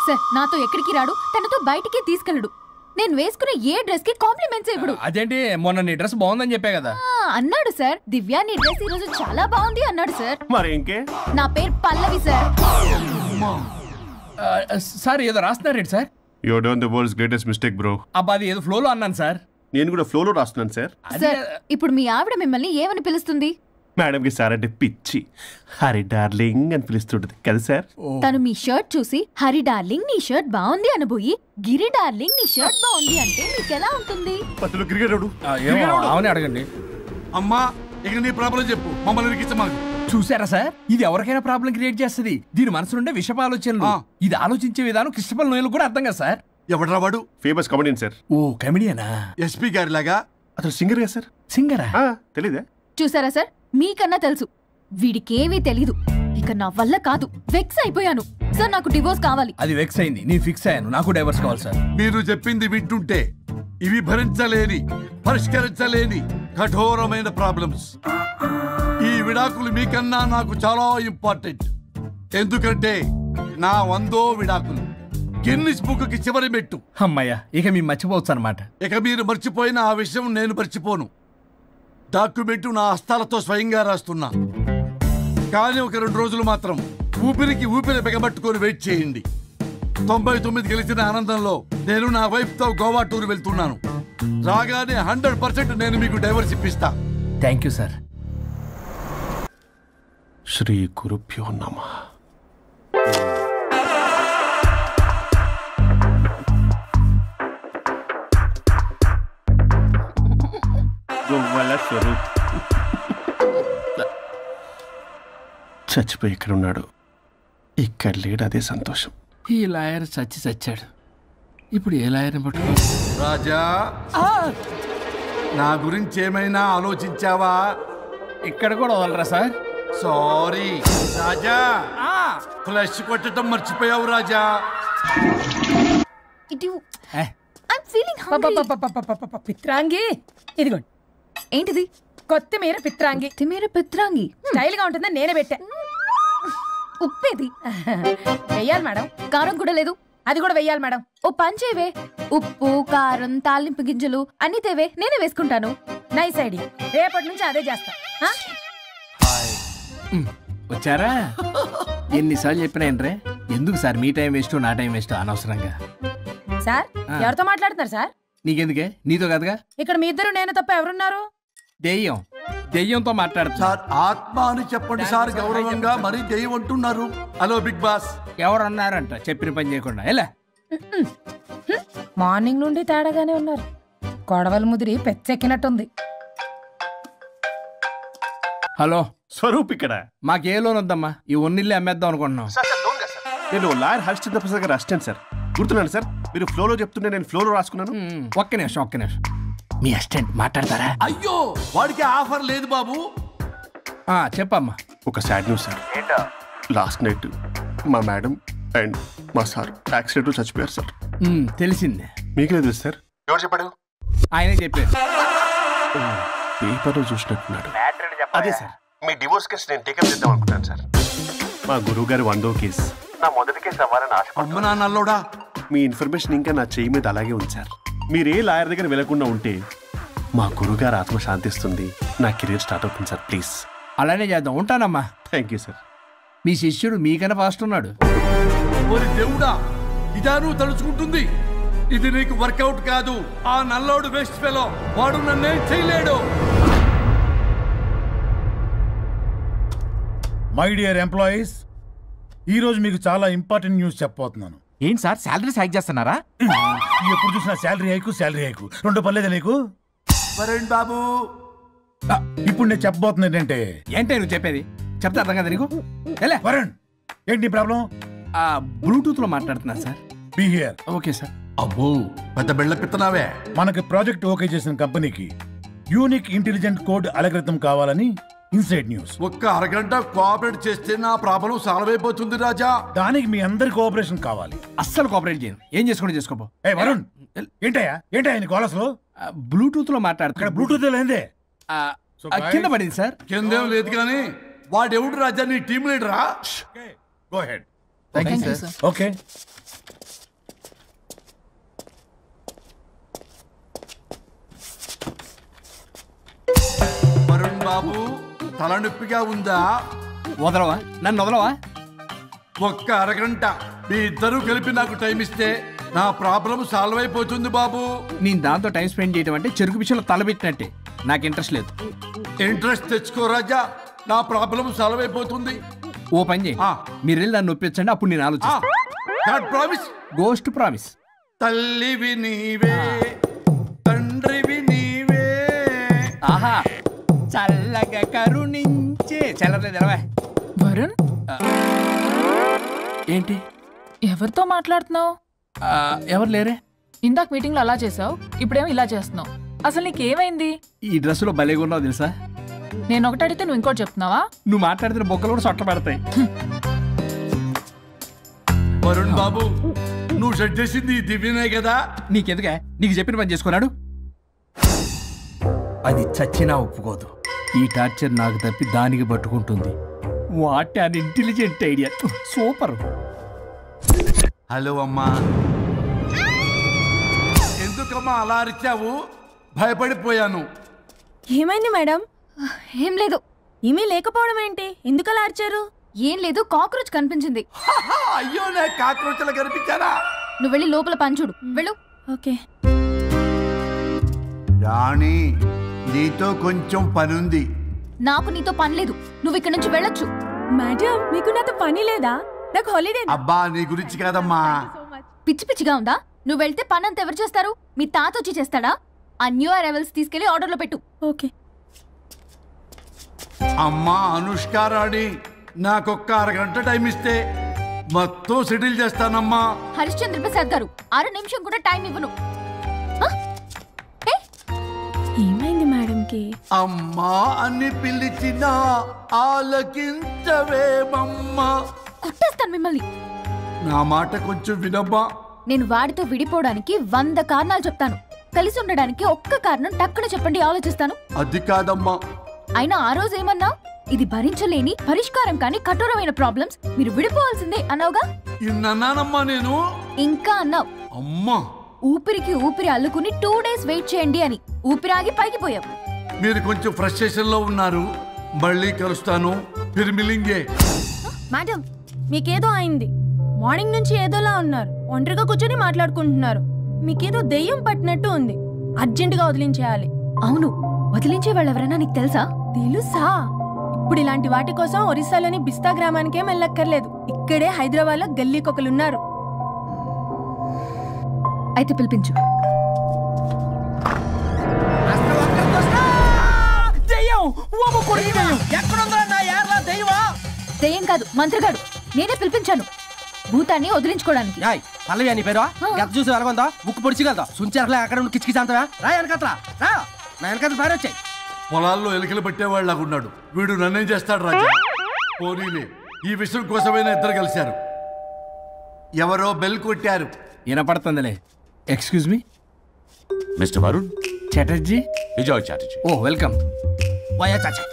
సార్ నాతో ఎక్కడికి రాడు, తనతో బయటికి తీసుకెళ్ళడు. నేను వేసుకునే ఏ డ్రెస్ కి కాంప్లిమెంట్స్ ఇవ్వడు. అదేంటి మొన్న నీ డ్రెస్ బాగుందని చెప్పా కదా. అన్నాడు సార్. దివ్య నీ డ్రెస్ ఈ రోజు చాలా బాగుంది అన్నాడు సార్. మరి ఇంకే నా పేరు పల్లవి సార్. సార్ ఏదో రాస్తున్నారేంటి sir? You done the world's greatest mistake bro. అబ్బా అది ఏదో ఫ్లోలో అన్నాను సార్. నేను కూడా ఫ్లోలో రాస్తున్నాను సార్. సార్ ఇప్పుడు మీ ఆవిడ మిమ్మల్ని ఏమని పిలుస్తుంది? మేడంకి సార్ అంటే పిచ్చి. హరి డార్లింగ్ అని పిలుస్తుంటది కదా సార్. తను మీ షర్ట్ చూసి హరి డార్లింగ్ నీ షర్ట్ బాగుంది అనబోయి గిరి డార్లింగ్ నీ షర్ట్ బాగుంది అంటే మీకు ఎలా ఉంటుంది? పత్తులు క్రికెటోడు అవునే అడగండి. అమ్మా ఇక నీ ప్రాబ్లం చెప్పు, మమ్మల్ని ఇరికించమాకు. చూసారా సార్, ఇది ఎవరికైనా ప్రాబ్లం క్రియేట్ చేస్తుంది. దీని మనసు నుండే విషప ఆలోచనలు. ఇది ఆలోచించే విధానం కృష్ణపల్ నోయలు కూడా అర్థం కదా సార్. ఎవడరా వాడు? Famous comedian sir. ఓ కమెడియనా? ఎస్పీ గారి లాగా. అతను సింగర్ కదా సార్. సింగరా? తెలీదా? చూసారా సార్, మీకన్నా తెలుసు. వీడికేమీ తెలీదు. ఇక నా వల్ల కాదు, వెక్స్ అయిపోయాను సార్. నాకు డివోర్స్ కావాలి. అది వెక్స్ అయింది, నేను ఫిక్స్ అయ్యాను. నాకు డైవర్స్ కావాలి సార్. మీరు చెప్పింది వింటుంటే ఇవి భరించలేని పరిష్కరించలేని కఠోరమైన ప్రాబ్లమ్స్. ఈ విడాకులు మీకన్నా నాకు చాలా ఇంపార్టెంట్. ఎందుకంటే నా 100వ విడాకులు గిన్నిస్ బుక్కి చివరి మెట్టు. అమ్మయ్య, ఇక మేము మర్చిపోవచ్చు అనమాట. ఇక మీరు మర్చిపోయిన ఆ విషయం నేను మర్చిపోను. డాక్యుమెంటు నా హస్తాలతో స్వయంగా రాస్తున్నా. కానీ ఒక 2 రోజులు మాత్రం ఊపిరికి ఊపిరి బిగబట్టుకొని వెయిట్ చేయండి. 99 గెలిచిన ఆనందంలో నేను నా వైఫ్తో గోవా టూర్ వెళ్తున్నాను. రాగానే 100% నేను మీకు డైవర్స్ ఇప్పిస్తా. Thank you sir. శ్రీ గురుభ్యో నమః. చచ్చిపోయి ఇక్కడ ఉన్నాడు, ఇక్కడ లేడు, అదే సంతోషం. ఈ లాయర్ చచ్చాడు. ఇప్పుడు ఏ లాయర్ని పట్టుకో? రాజా, నా గురించి ఏమైనా ఆలోచించావా? ఇక్కడ కూడా వదలరా సార్? సారీ రాజా, ఫ్లష్ కొట్టడం మర్చిపోయావు రాజా. పిత్రాంగి ఇదిగోండి. ఏంటిది? కొత్తిమీర పిత్రాంగి. పిత్రాంగి స్టైల్ గా ఉంటుందని నేనే పెట్టా. ఉప్పేది వెయ్యాలి మేడం. కారం కూడా లేదు. అది కూడా వెయ్యాలి మేడం. ఓ పంచేవే, ఉప్పు కారం తాలింపు గింజలు అన్ని తేవే, నేనే వేసుకుంటాను. Nice idea. రేపటి నుంచి అదే చేస్తా. వచ్చారా? ఎన్నిసార్లు చెప్పినా ఏంట్రే, ఎందుకు సార్ మీ టైం వేస్ట్ నా టైం వేస్ట్ అనవసరంగా? సార్ ఎవరితో మాట్లాడుతున్నారు సార్? నీకెందుకే, నీతో కదగా. ఇక్కడ మీ ఇద్దరు నేను తప్ప ఎవరున్నారు? దెయ్యంతో మాట్లాడుతా సార్. ఆత్మ అని చెప్పండి సార్ గౌరవంగా. మరి దెయ్యం అంటున్నారు. Hello big boss. ఎవరు అన్నారంట చెప్పిన పని చేయకుండా? ఎలా మార్నింగ్ నుండి తేడాగానే ఉన్నారు. గొడవల ముదిరి పెచ్చెక్కినట్టుంది. హలో స్వరూప్ ఇక్కడ. మాకే లోన్ వద్దమ్మా, ఈ ఒన్నిల్లు అమ్మేద్దాం అనుకుంటున్నాం. నేను లాయర్ హరిశ్చంద్ర ప్రసాద్ గారు అసిస్టెంట్ సార్. గుర్తున్నాను సార్, మీరు ఫ్లోలో చెప్తుంటే నేను ఫ్లోలో రాసుకున్నాను. ఒక్క నిమిషం. మీ అసిస్టెంట్ మాట్లాడతారా? అయ్యో, వాడికి ఆఫర్ లేదు బాబు. చెప్పమ్మా. ఒక sad news sir. Last night మా మేడం అండ్ మా సార్ యాక్సిడెంట్ చచ్చిపోయారు సార్. తెలిసిందే. మీకు లేదు సార్? ఎవరు చెప్పాడు? ఆయనే చెప్పారు. పేపర్లో చూసినట్టున్నాడు. అదే సార్, మీ డివోర్స్ కేసు నేను టేకప్ చేద్దాం అనుకుంటాను సార్. మా గురువు గారి 100వ కేసు నా మొదటి కేసు అవ్వాలని ఆశ. అమ్మ నాన్నల్లోడా, మీ ఇన్ఫర్మేషన్ ఇంకా నా చెయ్యి మీద అలాగే ఉంది సార్. మీరు ఏ లాయర్ దగ్గర వెళ్లకుండా ఉంటే మా గురుగారు ఆత్మ శాంతిస్తుంది, నా కెరీర్ స్టార్ట్ అవుతుంది సార్. ప్లీజ్ అలానే చేద్దాం. ఉంటానమ్మా. Thank you sir. మీ శిష్యుడు మీకన్నా ఫాస్ట్ ఉన్నాడు. ఓరి దేవుడా, ఇదా నువ్వు తలుచుకుంటుంది? ఇది నీకు వర్కౌట్ కాదు. ఆ నల్లోడు వేస్ట్ ఫెలో, వాడు నన్నేం చేయలేడు. మై డియర్ ఎంప్లాయీస్, ఈరోజు మీకు చాలా ఇంపార్టెంట్ న్యూస్ చెప్పబోతున్నాను. ఏంటి సార్, శాలరీస్ హైక్ చేస్తున్నారా? ఎప్పుడు చూసినా శాలరీ హైకు. రెండు పర్లేదా నీకు? వరుణ్ బాబు, ఇప్పుడు నేను చెప్పబోతున్నా ఏంటంటే ఏంటే నువ్వు చెప్పేది? చెప్తే అర్థం కదా నీకు? వరుణ్, ఏంటి ప్రాబ్లం? బ్లూటూత్ లో మాట్లాడుతున్నా sir. Be here. Okay sir. అబ్బో పెద్ద బిళ్ళ పిత్తనావే. మనకి ప్రాజెక్ట్ ఓకే చేసిన కంపెనీకి యూనిక్ ఇంటెలిజెంట్ కోడ్ అలకృతం కావాలని ఇన్సైడ్ న్యూస్. ఒక్క అరగంట కోఆపరేట్ చేస్తే నా ప్రాబ్లం సాల్వ్ అయిపోతుంది రాజా. దానికి మీ అందరి కోఆపరేషన్ కావాలి. అస్సలు కోఆపరేట్ చేయను. ఏం చేసుకోండి చేసుకోపో. ఏ వరుణ్, ఏంటయ్యా నీకు అసలు? బ్లూటూత్ లో మాట్లాడుతున్నా. బ్లూటూత్ లేదే కింద పడింది సార్. కిందేం లేదు కానీ వాడెవడు రాజా? నీ టీమ్ లీడరా? Go ahead. Thank you sir. Okay. Varun బాబు, తలనొప్పిగా ఉందా? వదలవా? నన్ను వదలవా? ఒక్క అరగంట మీ ఇద్దరు కలిపి నాకు టైం ఇస్తే నా ప్రాబ్లం సాల్వ్ అయిపోతుంది బాబు. నేను దాంతో టైం స్పెండ్ చేయడం అంటే చెరుకు విషయంలో తలబెట్టినట్టే. నాకు ఇంట్రెస్ట్ లేదు. ఇంట్రెస్ట్ తెచ్చుకో రాజా, నా ప్రాబ్లం సాల్వ్ అయిపోతుంది. ఓ పని చేయి, మీరు వెళ్ళి నన్ను ఒప్పించండి, అప్పుడు నేను ఆలోచిస్తాను. ప్రామిస్. Ghost promise. తల్లివి నీవే, తండ్రివి నీవే. ఆహా, చల్లగా కరుణించే. చల్లలేదు ఎలవా. వరుణ్, ఏంటి? ఎవరితో మాట్లాడుతున్నావు? ఎవరు లేరే. ఇందాక మీటింగ్ లో అలా చేసావు, ఇప్పుడేమో ఇలా చేస్తున్నావు. అసలు నీకేమైంది? ఈ డ్రెస్ లో భలేగా ఉన్నావు తెలుసా. నేను ఒకటి అడిగితే నువ్వు ఇంకోటి చెప్తున్నావా? నువ్వు మాట్లాడితే బొక్కలు కూడా సొట్ట పడతాయి. వరుణ్ బాబు, నువ్వు సెట్ చేసింది దివ్యనే కదా. నీకెందుకే? నీకు చెప్పిన పని చేసుకున్నాడు. అది చచ్చినా ఒప్పుకోదు. ఈ టార్చర్ నాకు తప్పి దానికి పట్టుకుంటుంది. What an intelligent idea. Super. Hello అమ్మా. ఎందుకమ్మా అలా అరిచావు? భయపడిపోయాను. ఏమైంది మేడం? ఏం లేదు. ఏమీ లేకపోవడం ఏంటి? ఎందుకు అలా అరిచారు? ఏం లేదు, కాక్రోచ్ కనిపించింది. అయ్యో, నేను కాక్రోచ్లు కనిపించానా? నువ్వు వెళ్ళి లోపల పని చూడు. వెళ్ళు. ఓకే. రాణి, నీతో కొంచెం పనుంది. నాకు నీతో పని లేదు. నువ్వు ఇక్కడ నుంచి వెళ్ళొచ్చు. మేడం, మీకు నాతో పని లేదా? నాకు హాలిడే. అబ్బా, నీ గురించి కాదమ్మా. పిచ్చి పిచ్చిగా ఉందా? నువ్వు వెళ్తే పని అంతా ఎవరు చేస్తారు? మీ తాత వచ్చి చేస్తాడా? ఆ న్యూ అరైవల్స్ తీసుకెళ్లి ఆర్డర్లో పెట్టు. ఓకే. అమ్మా అనుష్క రాణి, నాకొక్క అరగంట టైం ఇస్తే మొత్తం సెటిల్ చేస్తానమ్మా. హరిశ్చంద్ర ప్రసాద్ గారు, 6 నిమిషం కూడా టైం ఇవ్వను. ఏమైంది మేడంకి? అమ్మా అని పిలిచినా ఆలకించవేమమ్మా. కొట్టేస్తాను మిమ్మల్ని. నా మాట కొంచెం వినమ్మా. నేను వాడితో విడిపోవడానికి 100 కారణాలు చెప్తాను. కలిసి ఉండడానికి ఒక్క కారణం టక్కున చెప్పండి, ఆలోచిస్తాను. అది కాదమ్మా. అయినా ఆ రోజు ఏమన్నా? ఇది భరించలేని పరిష్కారం కాని కఠోరమైన ప్రాబ్లమ్స్, మీరు విడిపోవాల్సిందే అన్నావుగా. ఇన్నానమ్మా నేను. ఇంకా అన్నావు. అమ్మా, ఊపిరికి ఊపిరి అల్లుకుని 2 days వెయిట్ చేయండి అని. ఊపిరాగి పైకి పోయావు. మీరు కొంచెం ఫ్రస్ట్రేషన్ లో ఉన్నారు. మళ్ళీ కలుస్తాను. ఫిర్మిలింగే. మేడం, మీకేదో అయింది. మార్నింగ్ నుంచి ఏదోలా ఉన్నారు. ఒంటరిగా కూర్చొని మాట్లాడుకుంటున్నారు. మీకేదో దెయ్యం పట్టినట్టు ఉంది. అర్జెంటుగా వదిలించేయాలి. అవును, వదిలించే వాళ్ళు ఎవరైనా నీకు తెలుసా? తెలుసా? ఇప్పుడు ఇలాంటి వాటి కోసం ఒరిస్సాలోని బిస్తా గ్రామానికేం వెళ్ళక్కర్లేదు. ఇక్కడే హైదరాబాద్ లో గల్లీకొకలున్నారు. అయితే పిలిపించు. దెయ్యం కాదు, మంత్రిగాడు. నేనే పిలిపించాను భూతాన్ని వదిలించుకోవడానికి. పల్లవి అని పేరు గత చూసి వెలగొందా ముక్కు పొడిచిగలదా సుంచరలే అక్కడ ఉండి కిచకిచ అంతవా రా వెనకట్రా రా నా వెనకట్ల పారి వచ్చాయి. పొలాల్లో ఎలుకలు పట్టేవాళ్ళలాగున్నాడు వీడు. నన్నేం చేస్తాడు రాజా? పోనీలే, ఈ విషయం కోసమైనా ఇద్దరు కలిశారు. ఎవరో బెల్ కొట్టారు. వినపడుతుందిలే. Excuse me mister Varun Chatterjee. Vijay Chatterjee. Oh welcome. వాయా చాచా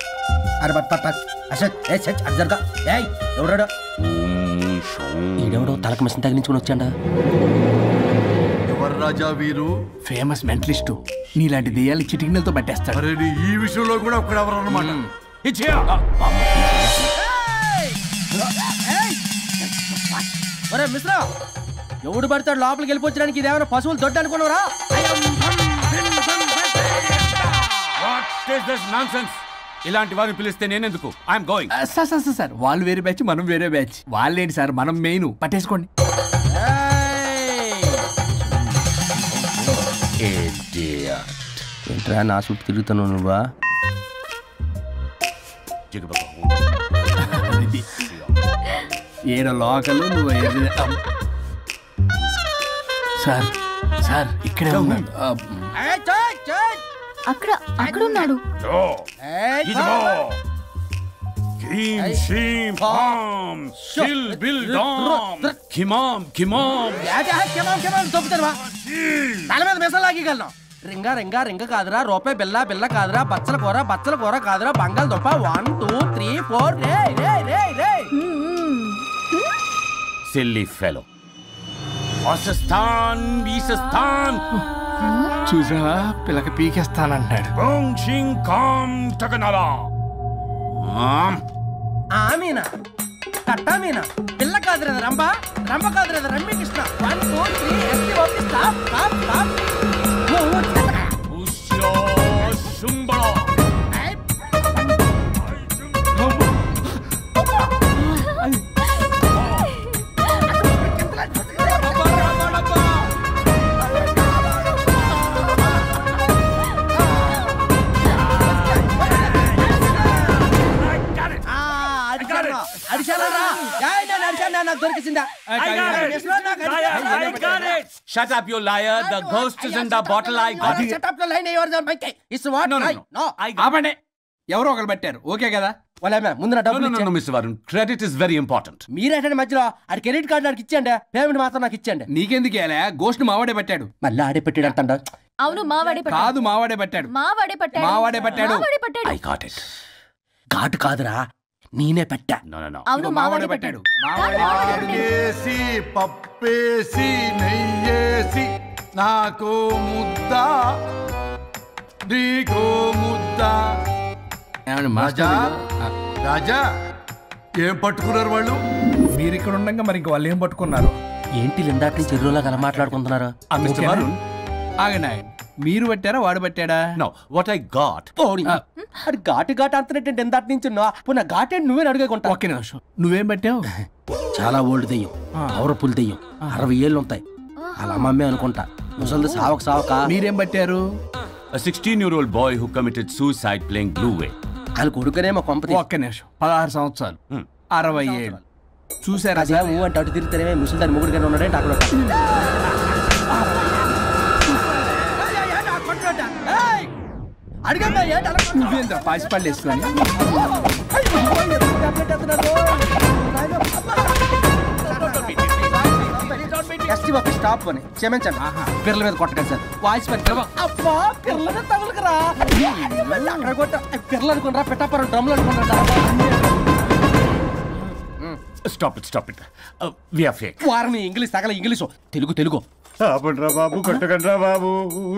అరే బట్ పట్ పట్ అసత్ ఏ సచ్ అర్జర్గా ఏయ్ ఎవరడా ఈడెవడో తలకు మిషన్ తగిలించుకుని వచ్చాడా? ఎవరు రాజా వీరు? Famous mentalist. నీలాంటి దెయ్యాలు చిటికినలతో పట్టేస్తాడు. అరే ఈ విషయంలో కూడా ఒకడెవరు అన్నమాట. ఒరే మిశ్రా, ఎవడు పడతాడు లోపలికి వెళ్ళిపోవడానికి? ఇదేమైనా పశువులు దొడ్డు అనుకున్నారా? ఇలాంటి వారిని పిలిస్తే నేనెందుకు? I'm going. సార్ వాళ్ళు వేరే బ్యాచ్, మనం వేరే బ్యాచ్. వాళ్ళేంటి సార్, మనం మెయిన్. పట్టేసుకోండి. ఏంట్రా నా చుట్టూ తిరుగుతున్నావు నువ్వా? ఏడ లోకలు నువ్వు సార్ సార్ ఇక్కడే ఉన్నాడు. అక్కడ అక్కడ ఉన్నాడు. తల మీద మెసలు లాగగలను. రింగా రింగా రింగ కాదురా, రూపాయి బిల్ల బిల్ల కాదురా, బచ్చల కూర కాదురా, బంగాళదుంప 1 2 3 4 రే రే రే రే. Silly fellow. అసస్థాన్ బీసస్థాన్ చూసావా పిల్లకి పీకేస్తానంటాడు. ఆమీనా కట్టా మీనా పిల్ల కాదురా రంభ, రంభ కాదురా Ramya Krishna. 1 2 3 ST OP stop stop stop. Shut up, you liar. The ghost is in the bottle. I got it. Shut up, the line yours on my case. It's what? No. ఆపండి. ఎవరో ఒకరు పెట్టారు. Okay కదా? ముందు నా డబ్బులు ఇచ్చేయండి. No, Mr. Varun. Credit is very important. మీరేంటంటే మధ్యలో ఆడి క్రెడిట్ కార్డు నాకు ఇచ్చేయండి, పేమెంట్ మాత్రం నాకు ఇచ్చేయండి. నీకెందుకు ఇవ్వాలా? గోస్ట్ మావాడే పెట్టాడు. మళ్ళీ ఆడే పెట్టాడు అంటాడు. అవును మావాడే పెట్టాడు. కాదు మావాడే పెట్టాడు. మావాడే పెట్టాడు. మావాడే పెట్టాడు. I got it. ఘాటు కాదురా, నేనే పెట్టా. అవును మావాడే పెట్టాడు. చేసి పప్పేసి నెయ్యేసి నాకు ముద్ద నీకో ముద్ద. రాజా ఏం పట్టుకున్నారు వాళ్ళు? మీరు ఇక్కడ ఉండగా మరి ఇంక వాళ్ళు ఏం పట్టుకున్నారు? ఏంటి ఇందాక నుంచి చెరువులా కల మాట్లాడుకుంటున్నారు? ఆగనా, మీరు పెట్టారా వాడు పెట్టాడా? No, what I got. అది ఘాటు ఘాటు అంతనేంటి ఇందాక నుంచి పునః ఘాటే నువ్వే అడిగేకుంటా. ఒక్క నిమిషం, నువ్వేం పెట్టావు? చాలా ఓల్డ్ దెయ్యం, పవర్ఫుల్ దెయ్యం, 60 ఏళ్ళు ఉంటాయి. అలా అమ్మమ్మే అనుకుంటా. ముసలిది సావక మీరేం పట్టారు? A 16-year-old boy who committed suicide playing Blue Whale. వాళ్ళ కొడుకునేమో కొంపతి. ఒక్క నిమిషం, 16 సంవత్సరాలు, 60 ఏళ్ళు చూసారా? అంటే అటు తిరిగితేనే ముసలి దాని ముగ్గురు ఉన్నాడే అక్కడ. నువ్వేంద్ర పాసిపళ్ళు వేసుకొని స్టాప్ అని క్షమించండి. పిల్లల మీద కొట్టకండి సార్. వాయిస్ అబ్బా పిల్లల మీద తగులుకురా, అక్కడ కొట్ట పిల్లలు అనుకున్నారా, పెట్టాపరం డ్రమ్లు అనుకున్నారా? Stop it. We are fake. వారిని ఇంగ్లీష్ తగల ఇంగ్లీషు తెలుగు. ఆపండ్రా బాబు, కొట్టకండ్రా బాబు,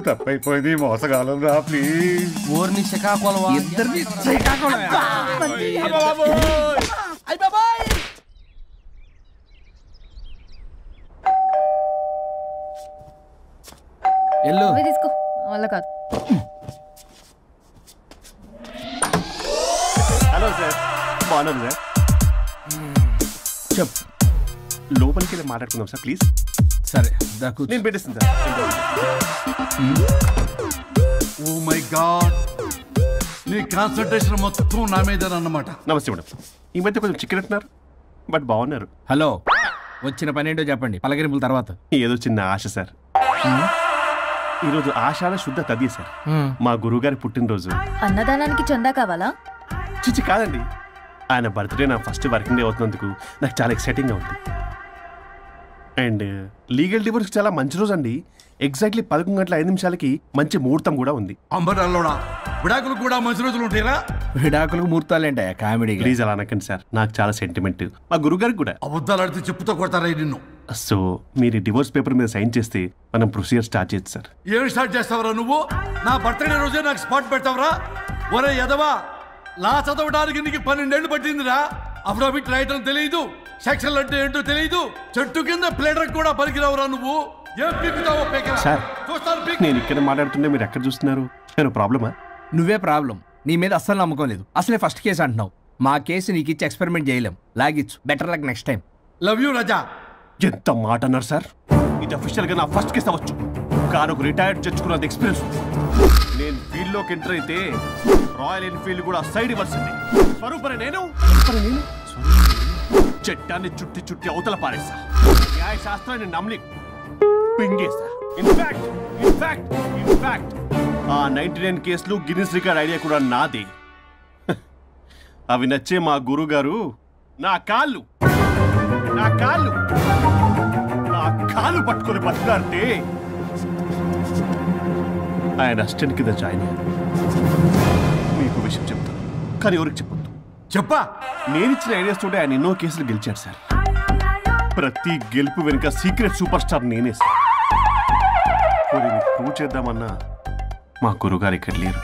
తప్పైపోయింది, మోసగాలం రా ప్లీజ్. ఊరిని శ్రీకాకుళం ఇద్దరిని శ్రీకాకుళం. ఎల్లు తీసుకో, వల్ల కాదు. హలో సార్, బాగున్నాను సార్. చెప్పు. లోపలికి వెళ్ళి మాట్లాడుకుందాం సార్ ప్లీజ్. సరే నేను పెట్టేస్తాను సార్. ఓ మై గాడ్, నీ కాన్సంట్రేషన్ మొత్తం నా మీద అన్నమాట. నమస్తే మేడం. ఈ మధ్య కొంచెం చికెన్ అంటున్నారు, బట్ బాగున్నారు. హలో, వచ్చిన పని ఏంటో చెప్పండి, పలకరింపుల తర్వాత. ఏదో చిన్న ఆశ సార్. ఈరోజు ఆషాఢ శుద్ధ తది సార్, మా గురువుగారి పుట్టినరోజు. అన్నదానానికి చందా కావాలా? చిచ్చి కాదండి, ఆయన బర్త్డే నా ఫస్ట్ వర్కింగ్ డే అవుతున్నందుకు నాకు చాలా ఎక్సైటింగ్గా ఉంది. అండ్ లీగల్ డివోర్స్కి చాలా మంచి రోజు అండి. ఎగ్జాక్ట్లీ 11:05 మంచి ముహూర్తం కూడా ఉంది. అంబరాల్లోడా విడాకులు కూడా మంచి రోజులు ఉంటాయిరా? విడాకులకు ముహూర్తాలు ఏంటా కామెడీ? ప్లీజ్ అలా అనకండి సార్, నాకు చాలా సెంటిమెంట్. మా గురువుగారికి కూడా. అబద్ధాలు ఆడితే చెప్పుతో కొడతారా నిన్ను? సో మీరు డివోర్స్ పేపర్ మీద సైన్ చేస్తే మనం ప్రొసీజర్ స్టార్ట్ చేయొచ్చు సార్. ఏం స్టార్ట్ చేస్తావరా నువ్వు? నా బర్త్డే రోజే నాకు స్పాట్ పెడతావరా? ఒరే ఎదవా, లా చదవడానికి నీకు 12 ఏళ్ళు పట్టిందిరా. అఫిడవిట్ రాయటం తెలియదు, సెక్షన్లు అంటే ఏంటో తెలియదు, చెట్టు కింద ప్లేడర్ కూడా పలికిరావురా నువ్వు. ఏం పీకుతావో పేకరా? సార్, నేను ఇక్కడ మాట్లాడుతుంటే మీరు ఎక్కడ చూస్తున్నారు? నేను ప్రాబ్లమా? నువ్వే ప్రాబ్లం. నీ మీద అస్సలు నమ్మకం లేదు. అసలే ఫస్ట్ కేసు అంటున్నావు. మా కేసు నీకు ఇచ్చి ఎక్స్పెరిమెంట్ చేయలేం. లాగిచ్చు. Better luck next time. Love you Raja. ఎంత మాట అన్నారు సార్? ఇది అఫీషియల్ గా నా ఫస్ట్ కేసు అవ్వచ్చు, కానీ ఒక రిటైర్డ్ జడ్జ్కున్నది ఎక్స్పీరియన్స్. నేను ఫీల్డ్ లోకి ఎంటర్ అయితే రాయల్ ఎన్ఫీల్డ్ కూడా సైడ్ ఇవ్వాల్సింది. స్వరూపనే నేను చట్టాన్ని చుట్టి చుట్టి అవతల పారేసా. న్యాయ శాస్త్రాన్ని నమ్మి పింగేసా. ఇన్ఫాక్ట్ ఆ 99 కేసులు గిన్నిస్ రికార్డ్ ఐడియా కూడా నాదే. అవి నచ్చే మా గురుగారు నా కాళ్ళు పట్టుకొని బతులాడితే ఆయన అసిస్టెంట్ కింద జాయిన్ అయ్యారు. మీకు విషయం చెప్తాను, కానీ ఎవరికి చెప్పొద్దు. చెప్పా నేనిచ్చిన ఐడియాస్ తోటి ఆయన ఎన్నో కేసులు గెలిచాడు సార్. ప్రతి గెలుపు వెనుక సీక్రెట్ సూపర్ స్టార్ నేనే సార్. ప్రూవ్ చేద్దామన్నా మా గురుగారు ఇక్కడ లేరు.